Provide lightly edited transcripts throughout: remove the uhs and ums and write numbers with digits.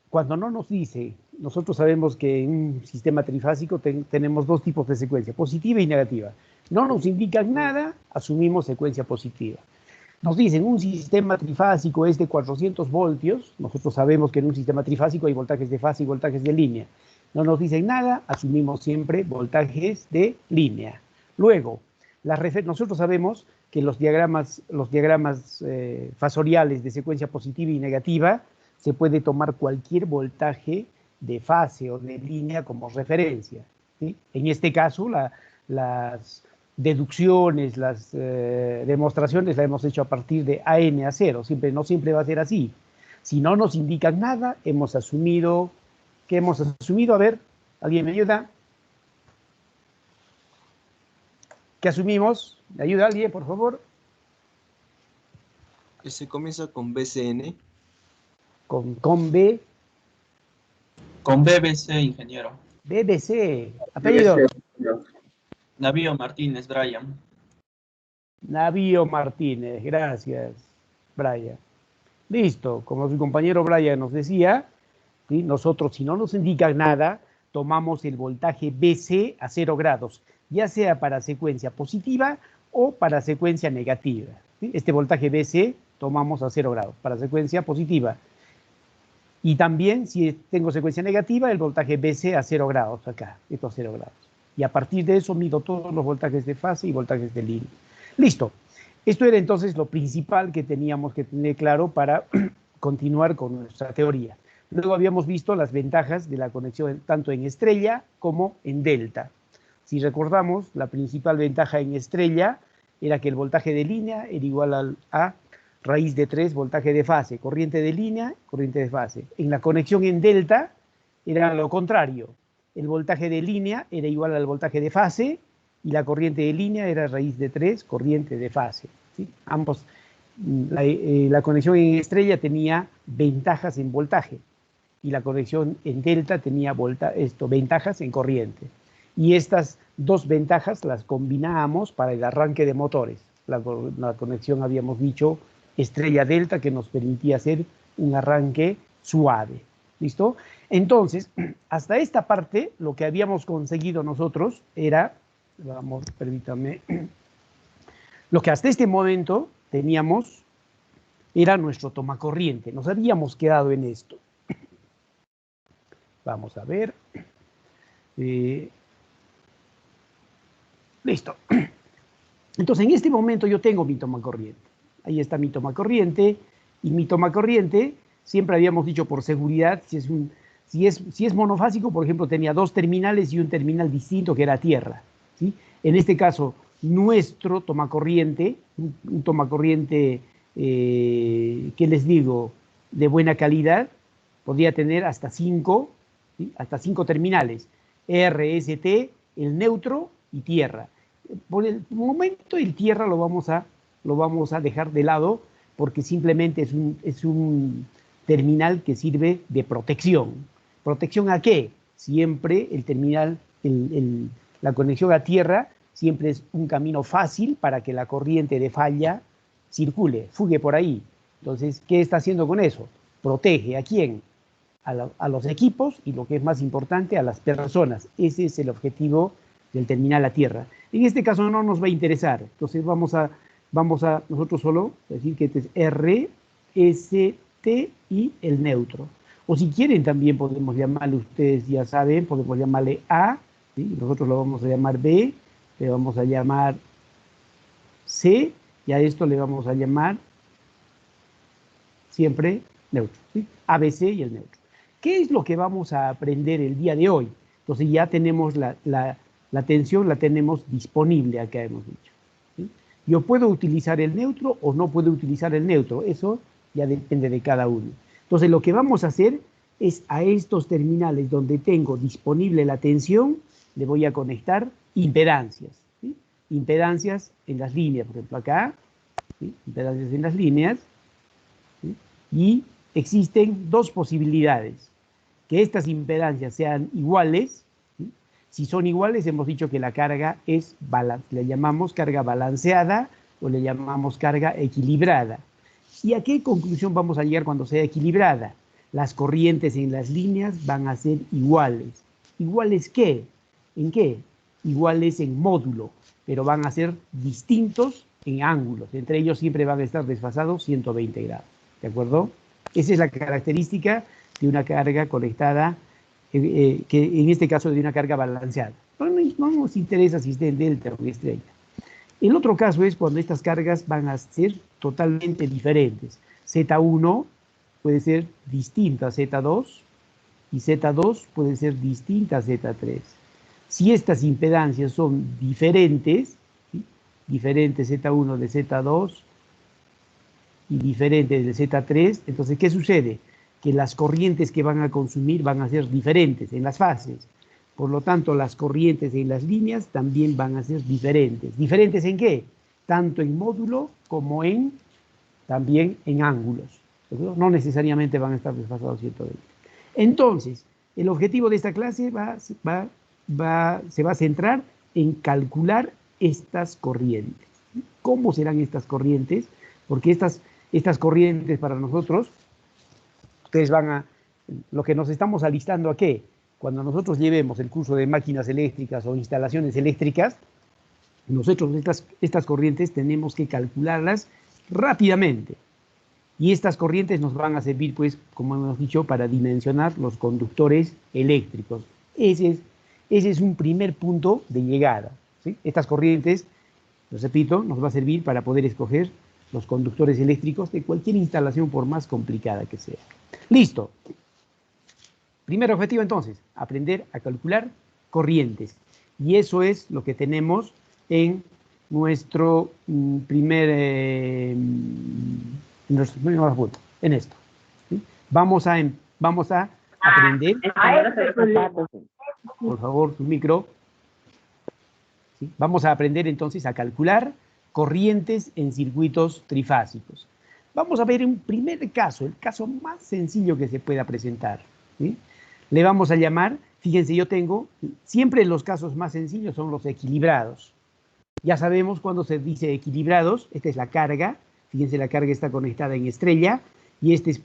Cuando no nos dice, nosotros sabemos que en un sistema trifásico tenemos dos tipos de secuencia, positiva y negativa. No nos indican nada, asumimos secuencia positiva. Nos dicen un sistema trifásico es de 400 voltios, nosotros sabemos que en un sistema trifásico hay voltajes de fase y voltajes de línea. No nos dicen nada, asumimos siempre voltajes de línea. Luego, nosotros sabemos que los diagramas fasoriales de secuencia positiva y negativa se puede tomar cualquier voltaje de fase o de línea como referencia, ¿sí? En este caso, las deducciones, las demostraciones las hemos hecho a partir de AN a 0. No siempre va a ser así. Si no nos indican nada, hemos asumido... ¿Qué hemos asumido? A ver, ¿alguien me ayuda? ¿Qué asumimos? ¿Me ayuda alguien, por favor? Que se comienza con BCN. Con B. Con BBC, ingeniero. BBC. Apellido. Navío Martínez, Brian. Navío Martínez. Gracias, Brian. Listo. Como su compañero Brian nos decía, ¿sí? Nosotros, si no nos indican nada, tomamos el voltaje BC a 0 grados, ya sea para secuencia positiva o para secuencia negativa, ¿sí? Este voltaje BC tomamos a 0 grados para secuencia positiva. Y también, si tengo secuencia negativa, el voltaje BC a 0 grados, acá, esto a 0 grados. Y a partir de eso mido todos los voltajes de fase y voltajes de línea. Listo. Esto era entonces lo principal que teníamos que tener claro para continuar con nuestra teoría. Luego habíamos visto las ventajas de la conexión tanto en estrella como en delta. Si recordamos, la principal ventaja en estrella era que el voltaje de línea era igual a raíz de 3 voltaje de fase, corriente de línea, corriente de fase. En la conexión en delta era lo contrario. El voltaje de línea era igual al voltaje de fase y la corriente de línea era raíz de 3 corriente de fase, ¿sí? Ambos, la conexión en estrella tenía ventajas en voltaje y la conexión en delta tenía ventajas en corriente. Y estas dos ventajas las combinábamos para el arranque de motores. La conexión, habíamos dicho, estrella-delta, que nos permitía hacer un arranque suave. ¿Listo? Entonces, hasta esta parte, lo que habíamos conseguido nosotros era, permítanme, lo que hasta este momento teníamos era nuestro tomacorriente. Nos habíamos quedado en esto. Vamos a ver. Listo. Entonces, en este momento yo tengo mi tomacorriente. Ahí está mi tomacorriente. Y mi tomacorriente, siempre habíamos dicho por seguridad, si es monofásico, por ejemplo, tenía dos terminales y un terminal distinto que era tierra, ¿sí? En este caso, nuestro tomacorriente, un tomacorriente, ¿qué les digo?, de buena calidad, podría tener hasta 5, ¿sí? Hasta 5 terminales. R, S, T, el neutro y tierra. Por el momento el tierra lo vamos a dejar de lado porque simplemente es un terminal que sirve de protección. ¿Protección a qué? Siempre el terminal, la conexión a tierra siempre es un camino fácil para que la corriente de falla circule, fugue por ahí. Entonces, ¿qué está haciendo con eso? Protege ¿a quién? A los equipos y, lo que es más importante, a las personas. Ese es el objetivo del terminal a tierra. En este caso no nos va a interesar. Entonces vamos a nosotros solo decir que este es R, S, T y el neutro. O si quieren también podemos llamarle, ustedes ya saben, podemos llamarle A, ¿sí? Nosotros lo vamos a llamar B, le vamos a llamar C, y a esto le vamos a llamar siempre neutro, ¿sí? ABC y el neutro. ¿Qué es lo que vamos a aprender el día de hoy? Entonces ya tenemos la tensión, la tenemos disponible acá, hemos dicho, ¿sí? Yo puedo utilizar el neutro o no puedo utilizar el neutro, eso ya depende de cada uno. Entonces lo que vamos a hacer es a estos terminales donde tengo disponible la tensión, le voy a conectar impedancias, ¿sí? Impedancias en las líneas, por ejemplo acá, ¿sí? Impedancias en las líneas, ¿sí? Y existen dos posibilidades, que estas impedancias sean iguales, ¿sí? Si son iguales, hemos dicho que la carga le llamamos carga balanceada o le llamamos carga equilibrada. ¿Y a qué conclusión vamos a llegar cuando sea equilibrada? las corrientes en las líneas van a ser iguales. ¿Iguales qué? ¿En qué? Iguales en módulo, pero van a ser distintos en ángulos. Entre ellos siempre van a estar desfasados 120 grados. ¿De acuerdo? Esa es la característica de una carga conectada, que en este caso de una carga balanceada. No nos interesa si está en delta o en estrella. El otro caso es cuando estas cargas van a ser totalmente diferentes. Z1 puede ser distinta a Z2 y Z2 puede ser distinta a Z3. Si estas impedancias son diferentes, ¿sí? Diferente Z1 de Z2 y diferente de Z3, entonces, ¿qué sucede? Que las corrientes que van a consumir van a ser diferentes en las fases. Por lo tanto, las corrientes en las líneas también van a ser diferentes. ¿Diferentes en qué? Tanto en módulo como también en ángulos. No necesariamente van a estar desfasados 120. Entonces, el objetivo de esta clase se va a centrar en calcular estas corrientes. ¿Cómo serán estas corrientes? Porque estas corrientes para nosotros, ustedes lo que nos estamos alistando ¿a qué? Cuando nosotros llevemos el curso de máquinas eléctricas o instalaciones eléctricas, nosotros estas corrientes tenemos que calcularlas rápidamente. Y estas corrientes nos van a servir, pues, como hemos dicho, para dimensionar los conductores eléctricos. Ese es un primer punto de llegada, ¿sí? Estas corrientes, lo repito, nos va a servir para poder escoger los conductores eléctricos de cualquier instalación, por más complicada que sea. Listo. Primer objetivo, entonces, aprender a calcular corrientes. Y eso es lo que tenemos en nuestro primer punto, en esto. ¿Sí? Vamos a aprender. Por favor, su micro. ¿Sí? Vamos a aprender entonces a calcular corrientes en circuitos trifásicos. Vamos a ver un primer caso, el caso más sencillo que se pueda presentar. ¿Sí? Le vamos a llamar, fíjense, siempre los casos más sencillos son los equilibrados. Ya sabemos cuando se dice equilibrados, esta es la carga, fíjense, la carga está conectada en estrella, y esta es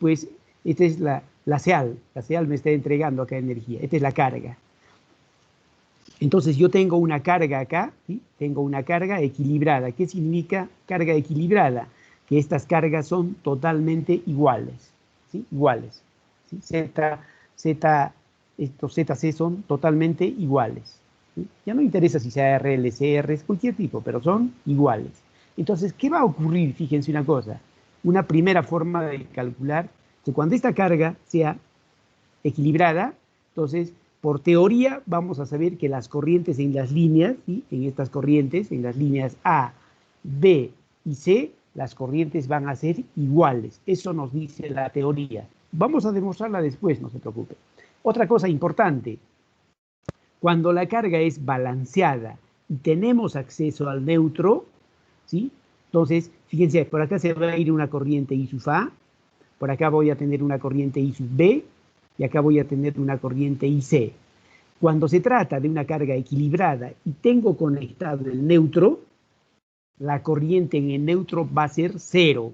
la SEAL me está entregando acá energía, esta es la carga. Entonces yo tengo una carga acá, ¿sí? Tengo una carga equilibrada. ¿Qué significa carga equilibrada? Que estas cargas son totalmente iguales, ¿sí? Iguales. ¿Sí? Estos ZC son totalmente iguales. ¿Sí? Ya no interesa si sea RL, CR, es cualquier tipo, pero son iguales. Entonces, ¿qué va a ocurrir? Fíjense una cosa. Una primera forma de calcular que cuando esta carga sea equilibrada, entonces, por teoría, vamos a saber que las corrientes en las líneas, ¿sí? En estas corrientes, en las líneas A, B y C, las corrientes van a ser iguales. Eso nos dice la teoría. Vamos a demostrarla después, no se preocupe. Otra cosa importante, cuando la carga es balanceada y tenemos acceso al neutro, ¿sí? Entonces, fíjense, por acá se va a ir una corriente I sub A, por acá voy a tener una corriente I sub B, y acá voy a tener una corriente IC. Cuando se trata de una carga equilibrada y tengo conectado el neutro, la corriente en el neutro va a ser cero,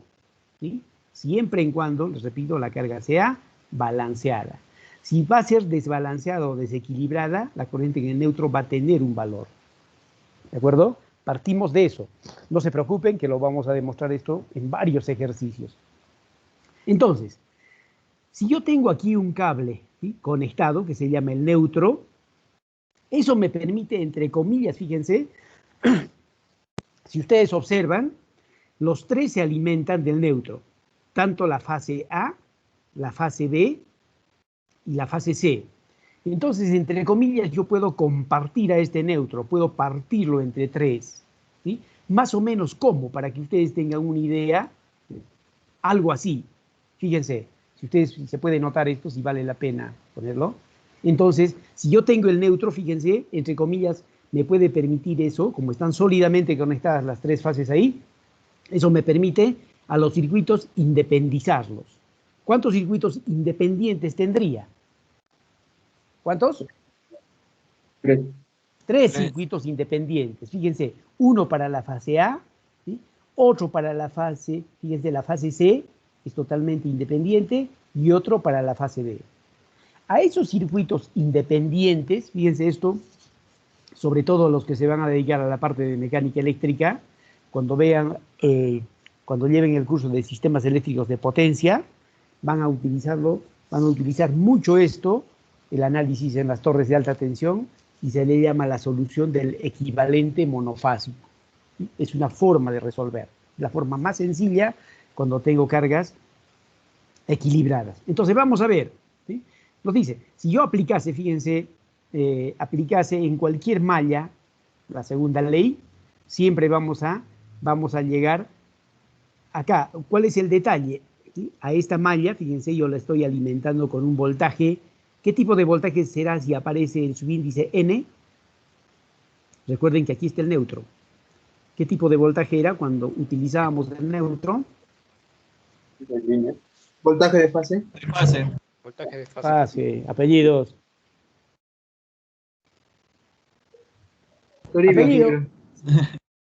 ¿sí? Siempre y cuando, les repito, la carga sea balanceada. Si va a ser desbalanceada o desequilibrada, la corriente en el neutro va a tener un valor. ¿De acuerdo? Partimos de eso. No se preocupen que lo vamos a demostrar esto en varios ejercicios. Entonces, si yo tengo aquí un cable, ¿sí? Conectado, que se llama el neutro, eso me permite, entre comillas, fíjense, si ustedes observan, los tres se alimentan del neutro, tanto la fase A, la fase B y la fase C. Entonces, entre comillas, yo puedo compartir a este neutro, puedo partirlo entre tres, ¿sí? Más o menos como, para que ustedes tengan una idea, algo así. Fíjense. Si ustedes se puede notar esto, si vale la pena ponerlo. Entonces, si yo tengo el neutro, fíjense, entre comillas, me puede permitir eso, como están sólidamente conectadas las tres fases ahí, eso me permite a los circuitos independizarlos. ¿Cuántos circuitos independientes tendría? ¿Cuántos? Tres circuitos independientes. Fíjense, uno para la fase A, ¿sí? Otro para la fase, fíjense, la fase C, es totalmente independiente, y otro para la fase B. A esos circuitos independientes, fíjense esto, sobre todo los que se van a dedicar a la parte de mecánica eléctrica, cuando vean, cuando lleven el curso de sistemas eléctricos de potencia, van a utilizar mucho esto, el análisis en las torres de alta tensión, y se le llama la solución del equivalente monofásico. Es una forma de resolver, la forma más sencilla cuando tengo cargas equilibradas. Entonces vamos a ver, ¿sí? Nos dice, si yo aplicase, fíjense, aplicase en cualquier malla la segunda ley, siempre vamos a llegar acá. ¿Cuál es el detalle? ¿Sí? A esta malla, fíjense, yo la estoy alimentando con un voltaje. ¿Qué tipo de voltaje será si aparece el subíndice N? Recuerden que aquí está el neutro. ¿Qué tipo de voltaje era cuando utilizábamos el neutro? Voltaje de fase. De fase. Voltaje de fase. Fase, apellidos. Toribio. Apellido.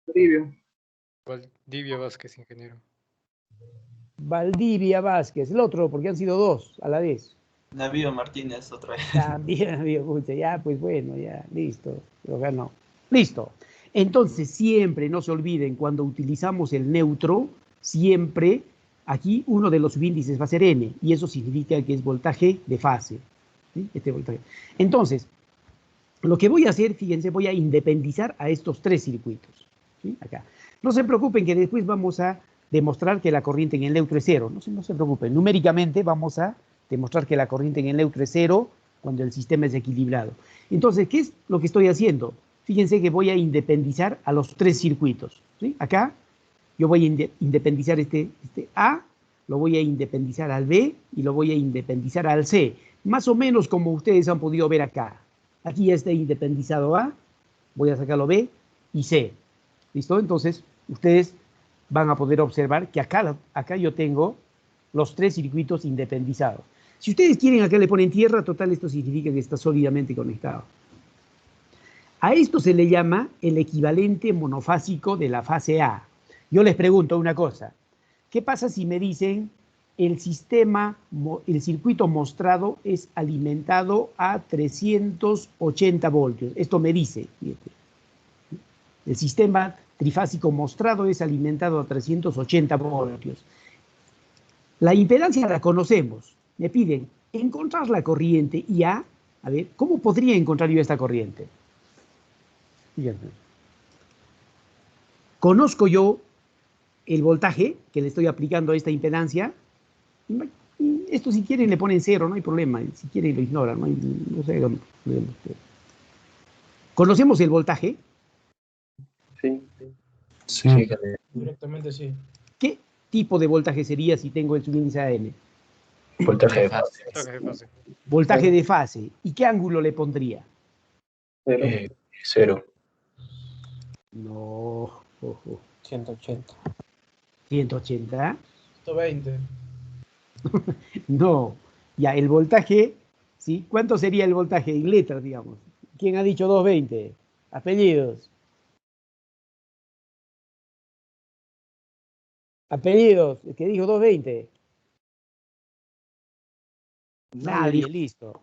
Toribio. Valdivia Vázquez, ingeniero. Valdivia Vázquez, el otro, porque han sido dos a la vez. Navío Martínez, otra vez. También había mucho, ya, pues bueno, ya, listo, lo ganó. Listo. Entonces, siempre, no se olviden, cuando utilizamos el neutro, siempre aquí uno de los subíndices va a ser N, y eso significa que es voltaje de fase. ¿Sí? Este voltaje. Entonces, lo que voy a hacer, fíjense, voy a independizar a estos tres circuitos. ¿Sí? Acá. No se preocupen que después vamos a demostrar que la corriente en el neutro es cero. No se preocupen. Numéricamente vamos a demostrar que la corriente en el neutro es cero cuando el sistema es equilibrado. Entonces, ¿qué es lo que estoy haciendo? Fíjense que voy a independizar a los tres circuitos. ¿Sí? Acá yo voy a independizar este A, lo voy a independizar al B y lo voy a independizar al C. Más o menos como ustedes han podido ver acá. Aquí ya está independizado A, voy a sacarlo B y C. ¿Listo? Entonces, ustedes van a poder observar que acá yo tengo los tres circuitos independizados. Si ustedes quieren, acá le ponen tierra, total, esto significa que está sólidamente conectado. A esto se le llama el equivalente monofásico de la fase A. Yo les pregunto una cosa. ¿Qué pasa si me dicen el circuito mostrado es alimentado a 380 voltios? Esto me dice, fíjate, el sistema trifásico mostrado es alimentado a 380 voltios. La impedancia la conocemos. Me piden encontrar la corriente IA. A ver, ¿cómo podría encontrar yo esta corriente? Fíjense. Conozco yo el voltaje que le estoy aplicando a esta impedancia. Esto, si quieren, le ponen cero, no hay problema. Si quieren, lo ignoran. No sé. ¿Conocemos el voltaje? Sí. Directamente sí. ¿Qué tipo de voltaje sería si tengo el subíndice a N? Voltaje de fase. Voltaje de fase. Voltaje de fase. ¿Y qué ángulo le pondría? Cero. No. 180. 180. 120. No. Ya, el voltaje, ¿sí? ¿Cuánto sería el voltaje en letras, digamos? ¿Quién ha dicho 220? Apellidos. Apellidos, el que dijo 220. Nadie, listo.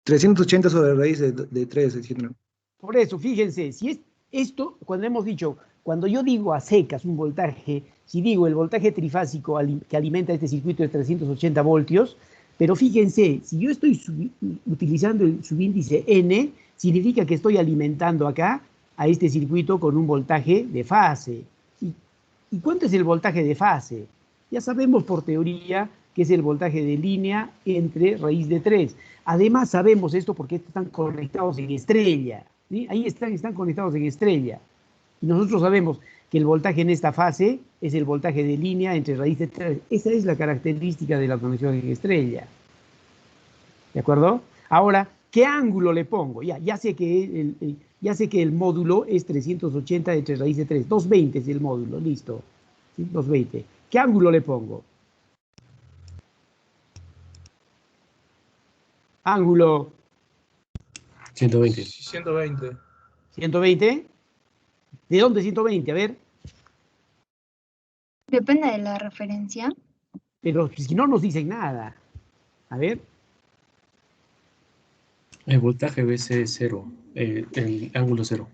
380 sobre la raíz de 3, etc. Por eso, fíjense, si es esto, cuando hemos dicho, cuando yo digo a secas un voltaje, si digo el voltaje trifásico que alimenta este circuito de 380 voltios, pero fíjense, si yo estoy utilizando el subíndice N, significa que estoy alimentando acá a este circuito con un voltaje de fase. ¿Y cuánto es el voltaje de fase? Ya sabemos por teoría que es el voltaje de línea entre raíz de 3. Además sabemos esto porque están conectados en estrella. ¿Sí? Ahí están conectados en estrella. Y nosotros sabemos que el voltaje en esta fase es el voltaje de línea entre raíz de 3. Esa es la característica de la conexión en estrella. ¿De acuerdo? Ahora, ¿qué ángulo le pongo? Ya sé que el módulo es 380 entre raíz de 3. 220 es el módulo, listo. ¿Sí? 220. ¿Qué ángulo le pongo? Ángulo 120. 120. 120. ¿De dónde 120? A ver. Depende de la referencia. Pero si no nos dicen nada. A ver. El voltaje BC es 0, el ángulo 0.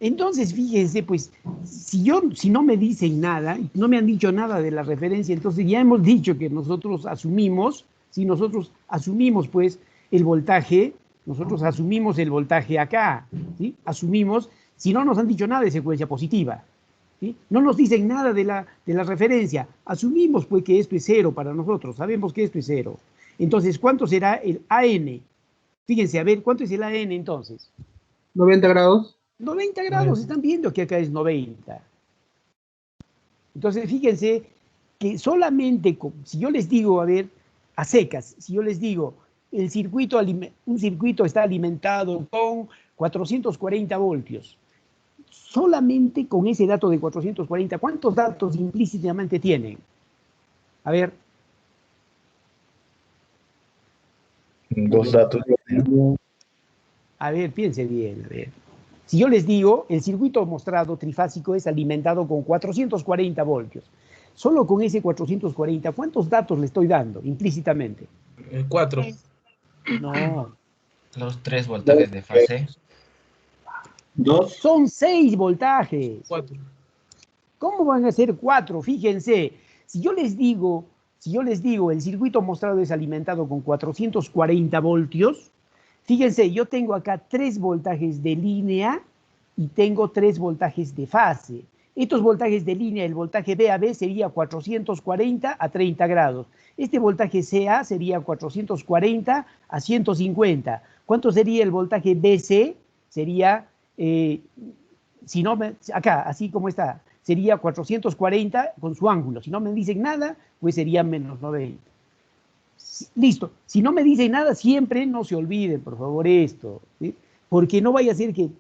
Entonces, fíjense, pues, si no me dicen nada, y no me han dicho nada de la referencia, entonces ya hemos dicho que nosotros asumimos, si nosotros asumimos, pues, el voltaje, nosotros asumimos el voltaje acá, ¿sí? Asumimos, si no nos han dicho nada de secuencia positiva, ¿sí? No nos dicen nada de la referencia, asumimos, pues, que esto es 0 para nosotros, sabemos que esto es 0. Entonces, ¿cuánto será el AN? Fíjense, a ver, ¿cuánto es el AN entonces? 90 grados. 90 grados, están viendo que acá es 90. Entonces, fíjense que solamente, si yo les digo, a ver, a secas, si yo les digo, un circuito está alimentado con 440 voltios, solamente con ese dato de 440, ¿cuántos datos implícitamente tienen? A ver. Dos datos. A ver, piense bien, a ver. Si yo les digo, el circuito mostrado trifásico es alimentado con 440 voltios. Solo con ese 440, ¿cuántos datos le estoy dando implícitamente? 4. No. Los 3 voltajes de fase. 2. Son 6 voltajes. 4. ¿Cómo van a ser 4? Fíjense, si yo les digo, el circuito mostrado es alimentado con 440 voltios, fíjense, yo tengo acá 3 voltajes de línea y tengo 3 voltajes de fase. Estos voltajes de línea, el voltaje B a B sería 440 a 30 grados. Este voltaje CA sería 440 a 150. ¿Cuánto sería el voltaje BC? Sería, acá, así como está, sería 440 con su ángulo. Si no me dicen nada, pues sería menos 90. Listo. Si no me dicen nada, siempre no se olviden, por favor, esto, ¿sí? Porque no vaya a ser que...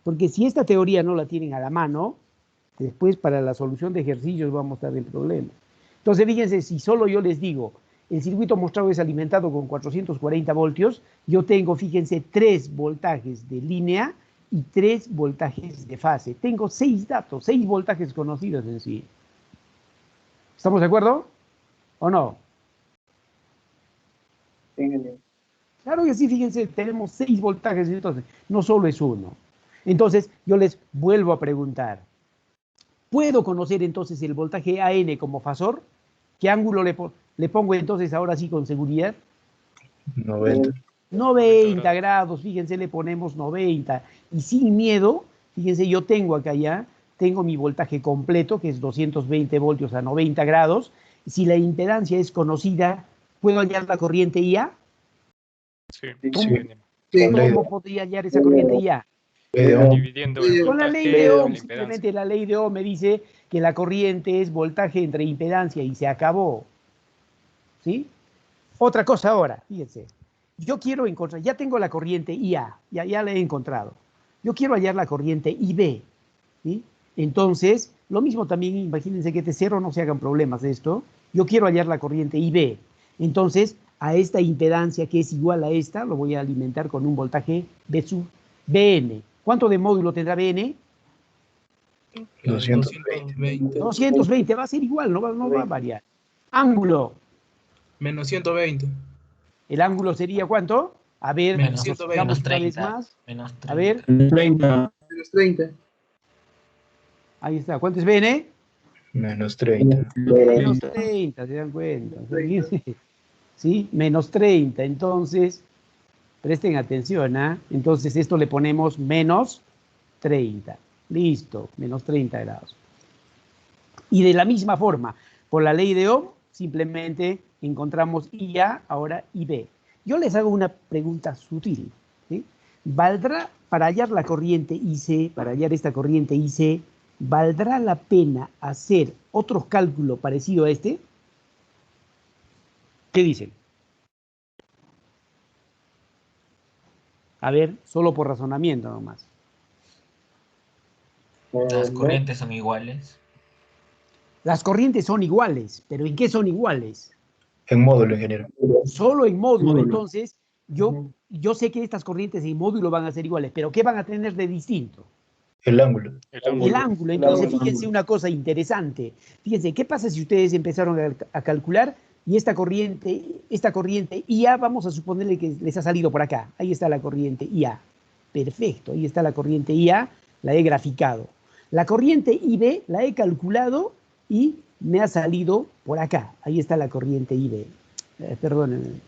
Porque si esta teoría no la tienen a la mano, después para la solución de ejercicios vamos a estar en problemas. Entonces, fíjense, si solo yo les digo, el circuito mostrado es alimentado con 440 voltios, yo tengo, fíjense, 3 voltajes de línea y 3 voltajes de fase. Tengo 6 datos, 6 voltajes conocidos en sí. ¿Estamos de acuerdo? ¿O no? Claro que sí, fíjense, tenemos 6 voltajes, entonces, no solo es uno. Entonces, yo les vuelvo a preguntar, ¿puedo conocer entonces el voltaje AN como fasor? ¿Qué ángulo le pongo entonces ahora sí con seguridad? 90. 90 grados, fíjense, le ponemos 90. Y sin miedo, fíjense, yo tengo acá ya, tengo mi voltaje completo, que es 220 voltios a 90 grados. Y si la impedancia es conocida, ¿puedo hallar la corriente IA? Sí, Sí. ¿Cómo podría hallar esa corriente IA? dividiendo el Con la voltaje ley de con Ohm, la impedancia. simplemente la ley de Ohm me dice que la corriente es voltaje entre impedancia y se acabó. ¿Sí? Otra cosa ahora, fíjense. Yo quiero encontrar, ya tengo la corriente IA, ya la he encontrado. Yo quiero hallar la corriente IB. ¿Sí? Entonces, lo mismo también, imagínense que de cero no se hagan problemas de esto. Yo quiero hallar la corriente IB. Entonces, a esta impedancia que es igual a esta, lo voy a alimentar con un voltaje B sub BN. ¿Cuánto de módulo tendrá BN? 220. 220, va a ser igual, no va a variar. Ángulo, Menos 120. ¿el ángulo sería cuánto? A ver, Menos, 120. digamos menos una vez 30. más. Menos 30. A ver, 30. Menos 30. ahí está. ¿Cuánto es BN? Menos 30. Menos 30, ¿se dan cuenta? ¿Sí? Menos 30. Entonces, presten atención, ¿ah? Entonces, esto le ponemos menos 30. Listo, menos 30 grados. Y de la misma forma, por la ley de Ohm, simplemente encontramos IA, ahora IB. Yo les hago una pregunta sutil, ¿sí? ¿Valdrá, para hallar la corriente IC, para hallar esta corriente IC, ¿valdrá la pena hacer otro cálculo parecido a este? ¿Qué dicen? A ver, solo por razonamiento nomás. Las corrientes son iguales. Las corrientes son iguales, pero ¿en qué son iguales? En módulo, ingeniero. Solo en módulo. Entonces, yo sé que estas corrientes en módulo van a ser iguales, pero ¿qué van a tener de distinto? El ángulo. El ángulo. Entonces, fíjense una cosa interesante. Fíjense, ¿qué pasa si ustedes empezaron a calcular Y esta corriente IA, vamos a suponerle que les ha salido por acá. Ahí está la corriente IA. Perfecto, ahí está la corriente IA, la he graficado. La corriente IB la he calculado y me ha salido por acá. Ahí está la corriente IB. Perdónenme,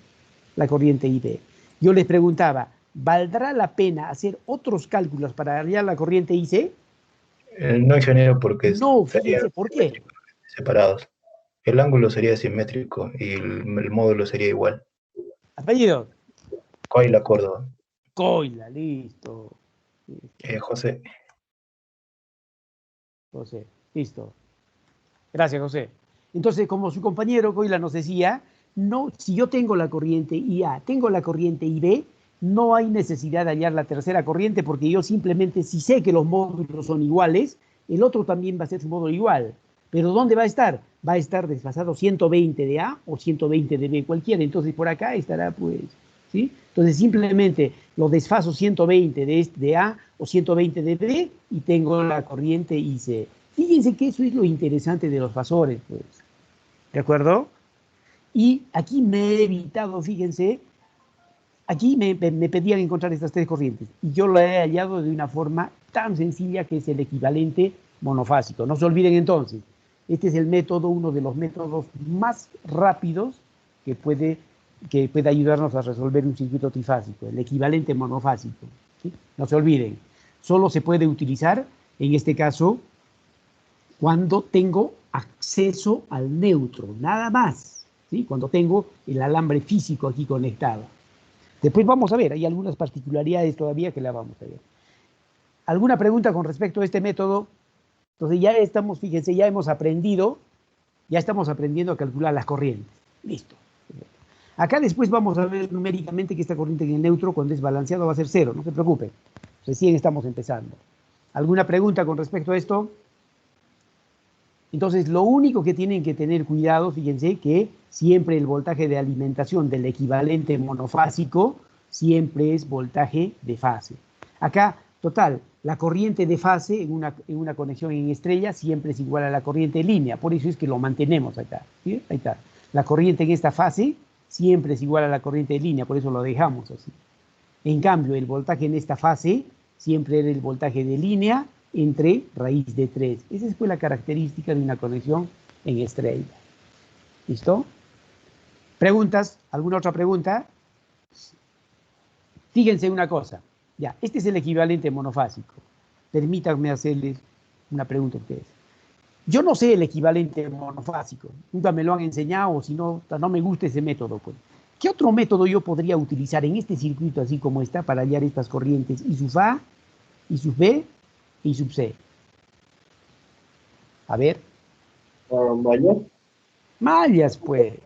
la corriente IB. Yo les preguntaba, ¿valdrá la pena hacer otros cálculos para hallar la corriente IC? No, ingeniero, porque No, estarían fíjense, ¿por qué? separados. El ángulo sería simétrico y el módulo sería igual. Apellido. Coila, Córdoba. Coila, listo. José. José, listo. Gracias, José. Entonces, como su compañero Coila nos decía, no, si yo tengo la corriente IA, tengo la corriente IB, no hay necesidad de hallar la tercera corriente porque yo simplemente, si sé que los módulos son iguales, el otro también va a ser su módulo igual. ¿Pero dónde va a estar? Va a estar desfasado 120 de A o 120 de B, cualquiera. Entonces, por acá estará, pues, ¿sí? Entonces, simplemente lo desfaso 120 de A o 120 de B y tengo la corriente IC. Fíjense que eso es lo interesante de los fasores, pues. ¿De acuerdo? Y aquí me he evitado, fíjense, aquí me pedían encontrar estas tres corrientes y yo lo he hallado de una forma tan sencilla que es el equivalente monofásico. No se olviden entonces, este es el método, uno de los métodos más rápidos que puede ayudarnos a resolver un circuito trifásico, el equivalente monofásico, ¿sí? No se olviden, solo se puede utilizar, en este caso, cuando tengo acceso al neutro, nada más, ¿sí? Cuando tengo el alambre físico aquí conectado. Después vamos a ver, hay algunas particularidades todavía que la vamos a ver. ¿Alguna pregunta con respecto a este método? Entonces ya estamos, fíjense, ya estamos aprendiendo a calcular las corrientes. Listo. Acá después vamos a ver numéricamente que esta corriente en el neutro, cuando es balanceado, va a ser 0, no se preocupen. Recién estamos empezando. ¿Alguna pregunta con respecto a esto? Entonces, lo único que tienen que tener cuidado, fíjense, que siempre el voltaje de alimentación del equivalente monofásico siempre es voltaje de fase. Acá, total, la corriente de fase en una conexión en estrella siempre es igual a la corriente en línea, por eso es que lo mantenemos acá, ¿sí? Ahí está. La corriente en esta fase siempre es igual a la corriente de línea, por eso lo dejamos así. En cambio, el voltaje en esta fase siempre era el voltaje de línea entre raíz de 3. Esa es pues la característica de una conexión en estrella. ¿Listo? ¿Preguntas? ¿Alguna otra pregunta? Fíjense una cosa. Ya, este es el equivalente monofásico. Permítanme hacerles una pregunta a ustedes. Yo no sé el equivalente monofásico. Nunca me lo han enseñado, o si no, no me gusta ese método, pues. ¿Qué otro método yo podría utilizar en este circuito así como está para hallar estas corrientes I sub A, I sub B y sub C? A ver. Mallas. Mallas, pues.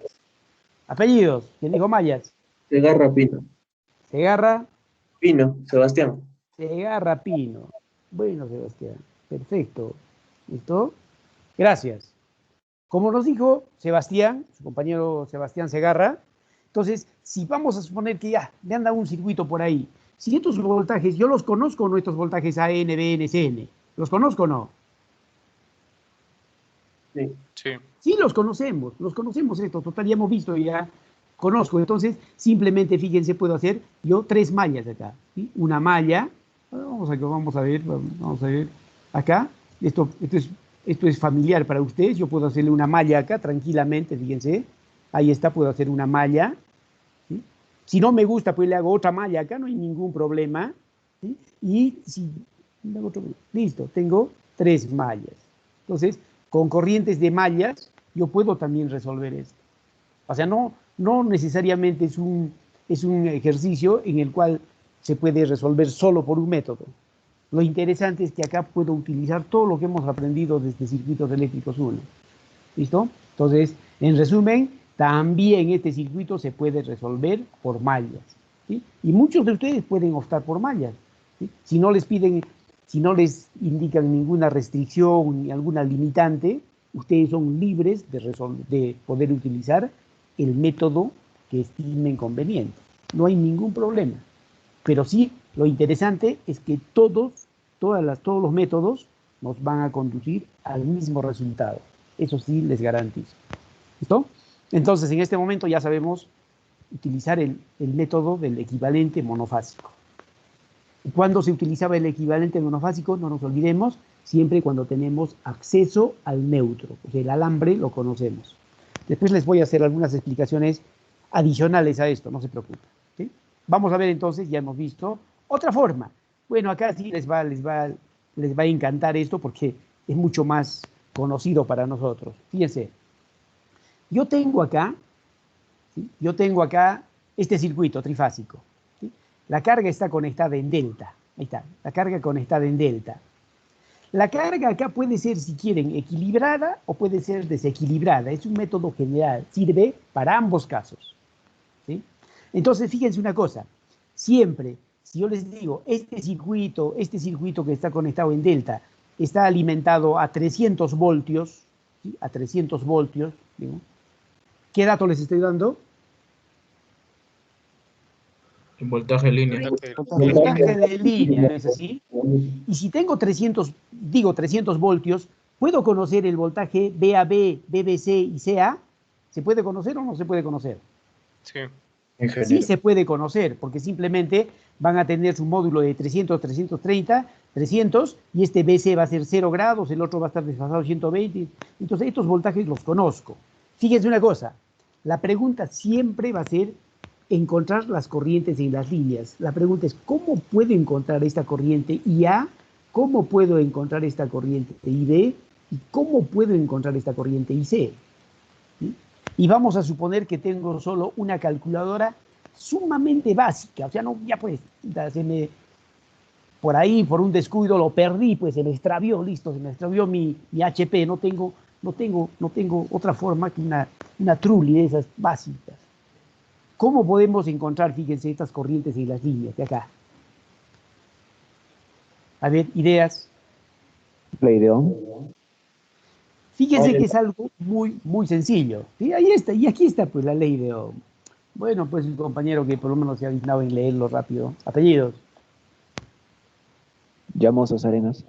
Apellidos. ¿Quién dijo Mallas? Segarra Pino. Segarra. Pino, Sebastián. Segarra Pino. Bueno, Sebastián. Perfecto. ¿Listo? Gracias. Como nos dijo Sebastián, su compañero Sebastián Segarra, entonces, si vamos a suponer que ya me han dado un circuito por ahí, si estos voltajes, yo los conozco, ¿no? Estos voltajes AN, BN, CN, ¿los conozco o no? Sí. Sí. Sí, los conocemos esto, total, ya hemos visto, ya conozco, entonces, simplemente, fíjense, puedo hacer yo 3 mallas acá, ¿sí? Una malla, vamos a ver, acá, esto es familiar para ustedes, yo puedo hacerle una malla acá tranquilamente, fíjense, ahí está, puedo hacer una malla, ¿sí? Si no me gusta, pues le hago otra malla acá, no hay ningún problema, ¿sí? Y si listo, tengo 3 mallas. Entonces, con corrientes de mallas, yo puedo también resolver esto. O sea, no necesariamente es un ejercicio en el cual se puede resolver solo por un método. Lo interesante es que acá puedo utilizar todo lo que hemos aprendido desde circuitos eléctricos 1. ¿Listo? Entonces, en resumen, también este circuito se puede resolver por mallas, ¿sí? Y muchos de ustedes pueden optar por mallas, ¿sí? Si no les indican ninguna restricción ni alguna limitante, ustedes son libres de poder utilizar el método que estimen conveniente. No hay ningún problema. Pero sí, lo interesante es que todos los métodos nos van a conducir al mismo resultado. Eso sí les garantizo. ¿Listo? Entonces, en este momento ya sabemos utilizar el método del equivalente monofásico. ¿Cuándo se utilizaba el equivalente monofásico? No nos olvidemos, siempre cuando tenemos acceso al neutro. O sea, el alambre lo conocemos. Después les voy a hacer algunas explicaciones adicionales a esto, no se preocupen. ¿Sí? Vamos a ver entonces, ya hemos visto, otra forma. Bueno, acá sí les va a encantar esto porque es mucho más conocido para nosotros. Fíjense, yo tengo acá este circuito trifásico. ¿Sí? La carga está conectada en delta. Ahí está, la carga conectada en delta. La carga acá puede ser, si quieren, equilibrada o puede ser desequilibrada. Es un método general, sirve para ambos casos. ¿Sí? Entonces, fíjense una cosa. Siempre, si yo les digo, este circuito que está conectado en delta, está alimentado a 300 voltios, ¿sí? A 300 voltios, ¿no? ¿Qué dato les estoy dando? El voltaje en línea. Voltaje de línea, ¿no es así? Y si tengo 300 voltios, ¿puedo conocer el voltaje VAB, BBC y CA? ¿Se puede conocer o no se puede conocer? Sí. Sí se puede conocer, porque simplemente van a tener su módulo de 300, 330, 300, y este BC va a ser 0 grados, el otro va a estar desfasado 120. Entonces, estos voltajes los conozco. Fíjense una cosa, la pregunta siempre va a ser encontrar las corrientes en las líneas. La pregunta es, ¿cómo puedo encontrar esta corriente IA? ¿Cómo puedo encontrar esta corriente IB? ¿Y cómo puedo encontrar esta corriente IC? ¿Sí? Y vamos a suponer que tengo solo una calculadora sumamente básica. O sea, no, ya pues, por ahí, por un descuido lo perdí, pues se me extravió, listo, se me extravió mi HP. No tengo otra forma que una trulli de esas básicas. ¿Cómo podemos encontrar, fíjense, estas corrientes en las líneas de acá? A ver, ideas. Ley de Ohm. Fíjense que es algo muy, muy sencillo. ¿Sí? Ahí está, y aquí está pues la ley de Ohm. Bueno, pues un compañero que por lo menos se ha dignado en leerlo rápido. Apellidos. Llamosas Arenas.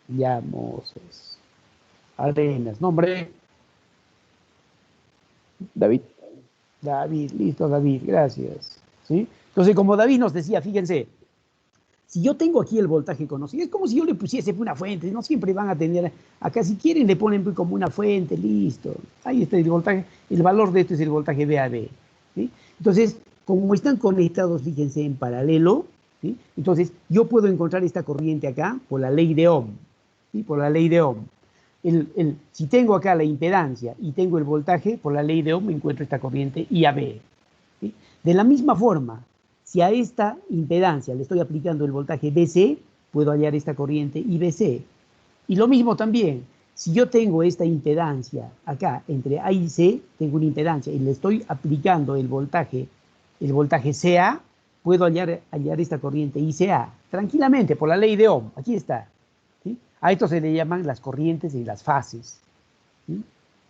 Llamosas Arenas. Nombre. David. David, listo David, gracias. ¿Sí? Entonces, como David nos decía, fíjense, si yo tengo aquí el voltaje conocido, es como si yo le pusiese una fuente, no siempre van a tener, acá si quieren le ponen como una fuente, listo. Ahí está el voltaje, el valor de esto es el voltaje VAB. ¿Sí? Entonces, como están conectados, fíjense, en paralelo, ¿sí? Entonces yo puedo encontrar esta corriente acá por la ley de Ohm, ¿sí? Por la ley de Ohm. Si tengo acá la impedancia y tengo el voltaje, por la ley de Ohm me encuentro esta corriente IAB. ¿Sí? De la misma forma, si a esta impedancia le estoy aplicando el voltaje BC, puedo hallar esta corriente IBC. Y lo mismo también, si yo tengo esta impedancia acá entre A y C, tengo una impedancia y le estoy aplicando el voltaje CA, puedo hallar esta corriente ICA tranquilamente por la ley de Ohm. Aquí está. ¿Sí? A esto se le llaman las corrientes en las fases. ¿Sí?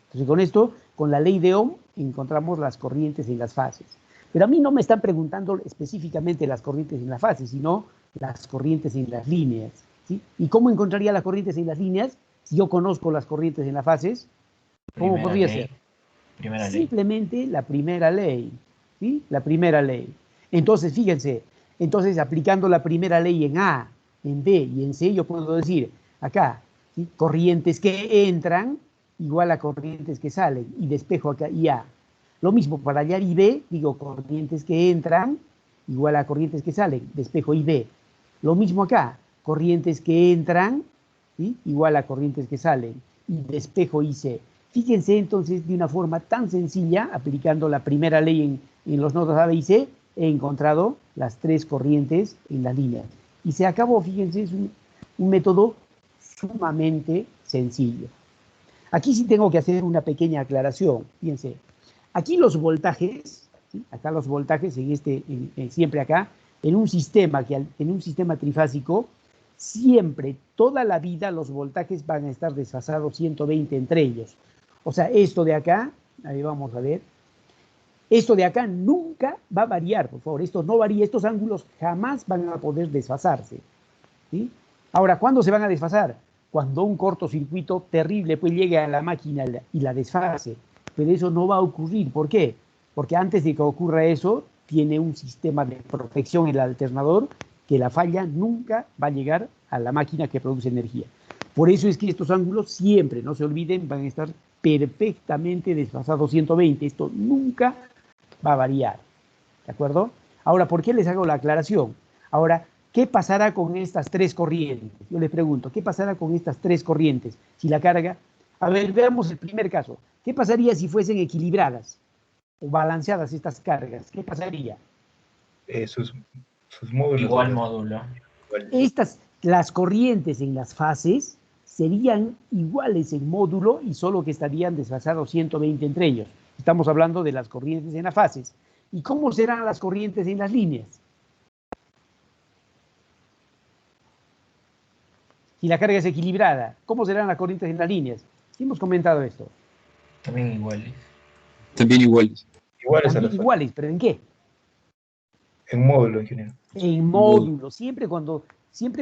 Entonces, con esto, con la ley de Ohm, encontramos las corrientes en las fases. Pero a mí no me están preguntando específicamente las corrientes en las fases, sino las corrientes en las líneas. ¿Sí? ¿Y cómo encontraría las corrientes en las líneas? Si yo conozco las corrientes en las fases, ¿cómo podría ser? Simplemente la primera ley. ¿Sí? La primera ley. Entonces, fíjense, aplicando la primera ley en A, en B y en C, yo puedo decir acá, ¿sí? Corrientes que entran igual a corrientes que salen, y despejo acá y A. Lo mismo para hallar IB, digo corrientes que entran igual a corrientes que salen, despejo IB. Lo mismo acá, corrientes que entran, ¿sí? Igual a corrientes que salen, y despejo IC. Fíjense entonces de una forma tan sencilla, aplicando la primera ley en los nodos A, B y C, he encontrado las tres corrientes en las líneas. Y se acabó, fíjense, es un método sumamente sencillo. Aquí sí tengo que hacer una pequeña aclaración. Fíjense, aquí los voltajes, ¿sí? Acá los voltajes, siempre acá, en un sistema trifásico, siempre, toda la vida, los voltajes van a estar desfasados 120 entre ellos. O sea, esto de acá, ahí vamos a ver, esto de acá nunca va a variar, por favor, esto no varía, estos ángulos jamás van a poder desfasarse. ¿Sí? Ahora, ¿cuándo se van a desfasar? Cuando un cortocircuito terrible pues llegue a la máquina y la desfase. pero eso no va a ocurrir. ¿Por qué? Porque antes de que ocurra eso, tiene un sistema de protección el alternador que la falla nunca va a llegar a la máquina que produce energía. Por eso es que estos ángulos siempre, no se olviden, van a estar perfectamente desfasados 120. Esto nunca va a variar. ¿De acuerdo? Ahora, ¿por qué les hago la aclaración? Ahora, ¿qué pasará con estas tres corrientes? Yo les pregunto, ¿qué pasará con estas tres corrientes? Si la carga... A ver, veamos el primer caso. ¿Qué pasaría si fuesen equilibradas o balanceadas estas cargas? ¿Qué pasaría? Sus módulos. Igual módulo. Las corrientes en las fases serían iguales en módulo y solo que estarían desfasados 120 entre ellos. Estamos hablando de las corrientes en las fases. ¿Y cómo serán las corrientes en las líneas? Si la carga es equilibrada, ¿cómo serán las corrientes en las líneas? Sí hemos comentado esto. También iguales. También iguales. Iguales También iguales, ¿pero en qué? En módulo, ingeniero. En módulo. Siempre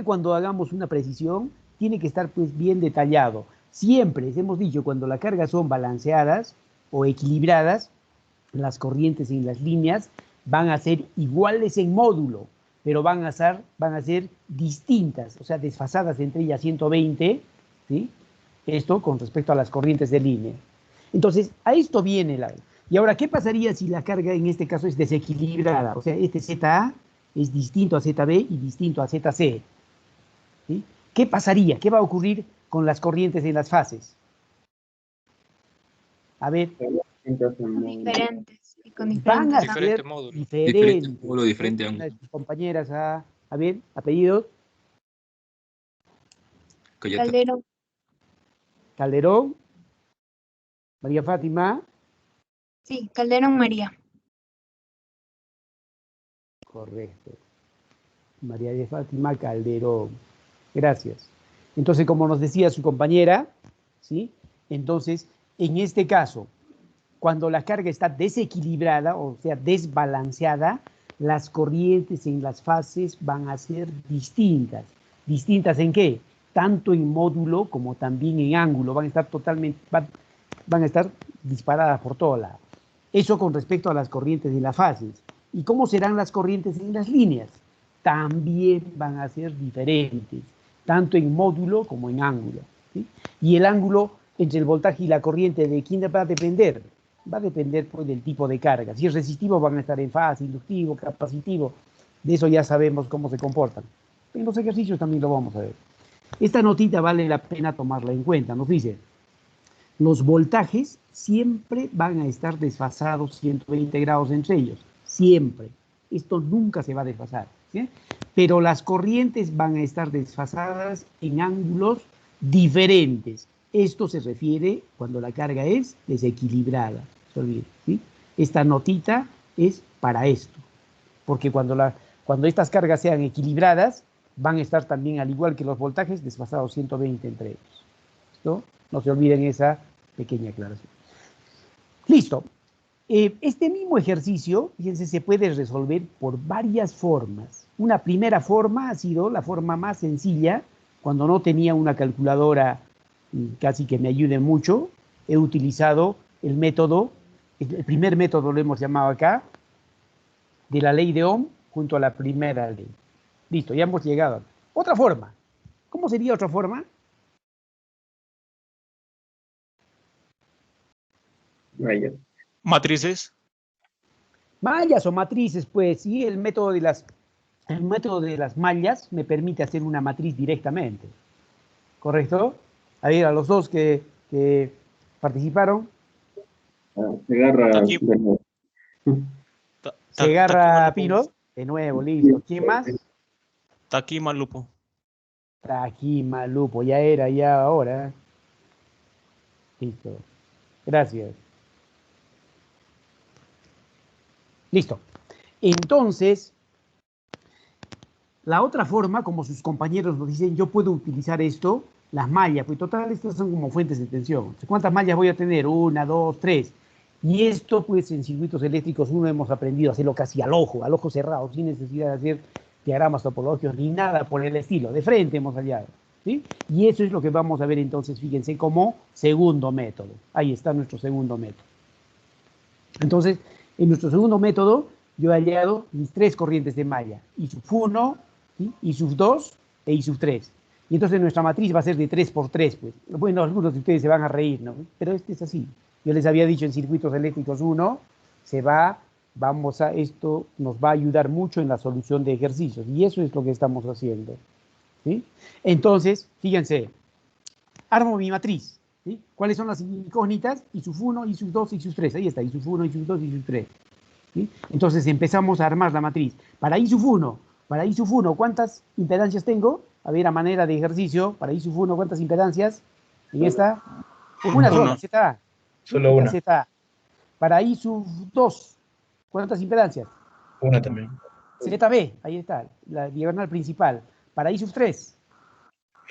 cuando hagamos una precisión, tiene que estar pues bien detallado. Siempre, les hemos dicho, cuando las cargas son balanceadas o equilibradas, las corrientes en las líneas van a ser iguales en módulo, pero van a ser distintas, o sea, desfasadas entre ellas 120, ¿sí? Esto con respecto a las corrientes de línea. Entonces, a esto viene la... Y ahora, ¿qué pasaría si la carga en este caso es desequilibrada? O sea, este ZA es distinto a ZB y distinto a ZC. ¿Sí? ¿Qué pasaría? ¿Qué va a ocurrir con las corrientes en las fases? A ver. Diferentes. Y con Van a diferentes ser módulo. diferentes. Diferente módulo, diferente Una de ángulo. sus compañeras, a ver, apellidos. Calderón. Calderón. María Fátima. Sí, Calderón María. Correcto. María de Fátima Calderón. Gracias. Entonces, como nos decía su compañera, ¿sí? Entonces, en este caso, cuando la carga está desequilibrada, o sea, desbalanceada, las corrientes en las fases van a ser distintas. ¿Distintas en qué? Tanto en módulo como también en ángulo. Van a estar van a estar disparadas por todos lados. Eso con respecto a las corrientes en las fases. ¿Y cómo serán las corrientes en las líneas? También van a ser diferentes, tanto en módulo como en ángulo, ¿sí? Y el ángulo entre el voltaje y la corriente, ¿de quién va a depender? Va a depender pues, del tipo de carga. Si es resistivo, van a estar en fase, inductivo, capacitivo. De eso ya sabemos cómo se comportan. En los ejercicios también lo vamos a ver. Esta notita vale la pena tomarla en cuenta. Nos dice, los voltajes siempre van a estar desfasados 120 grados entre ellos. Siempre. Esto nunca se va a desfasar, ¿sí? Pero las corrientes van a estar desfasadas en ángulos diferentes. Esto se refiere cuando la carga es desequilibrada. Se olvide, ¿sí? Esta notita es para esto. Porque cuando estas cargas sean equilibradas, van a estar también, al igual que los voltajes, desfasados 120 entre ellos. ¿Listo? No se olviden esa pequeña aclaración. Listo. Este mismo ejercicio, fíjense, se puede resolver por varias formas. Una primera forma ha sido la forma más sencilla, cuando no tenía una calculadora casi que me ayude mucho. He utilizado el método, el primer método lo hemos llamado acá, de la ley de Ohm junto a la primera ley. Listo, ya hemos llegado. Otra forma. ¿Cómo sería otra forma? Vaya. Matrices. Mallas o matrices, pues, sí, el método de las mallas me permite hacer una matriz directamente. ¿Correcto? A ver, a los dos que participaron. Segarra. Aquí. Segarra Pino, de nuevo, listo. ¿Quién más? Takima Lupo. Takima Lupo, ya era, ya ahora. Listo. Gracias. Listo. Entonces, la otra forma, como sus compañeros nos dicen, yo puedo utilizar esto, las mallas, pues total, estas son como fuentes de tensión. ¿Cuántas mallas voy a tener? 1, 2, 3. Y esto, pues, en circuitos eléctricos uno hemos aprendido a hacerlo casi al ojo cerrado, sin necesidad de hacer diagramas topológicos ni nada por el estilo. De frente hemos hallado, ¿sí? Y eso es lo que vamos a ver entonces, fíjense, como segundo método. Ahí está nuestro segundo método. Entonces, en nuestro segundo método, yo he hallado mis 3 corrientes de malla, I sub 1, ¿sí? I sub 2 e I sub 3. Y entonces nuestra matriz va a ser de 3 por 3, pues. Bueno, algunos de ustedes se van a reír, ¿no? Pero es así. Yo les había dicho en circuitos eléctricos 1, esto nos va a ayudar mucho en la solución de ejercicios. Y eso es lo que estamos haciendo, ¿sí? Entonces, fíjense, armo mi matriz, ¿sí? ¿Cuáles son las incógnitas? I sub 1, I sub 2, I sub 3. Ahí está, I sub 1, I sub 2, I sub 3. ¿Sí? Entonces empezamos a armar la matriz. Para I sub 1, ¿cuántas impedancias tengo? A ver, a manera de ejercicio, para I sub 1, ¿cuántas impedancias? En esta, una sola, ZA. Solo una. ZA. Para I sub 2, ¿cuántas impedancias? Una también. ZB, ahí está, la diagonal principal. Para I sub 3,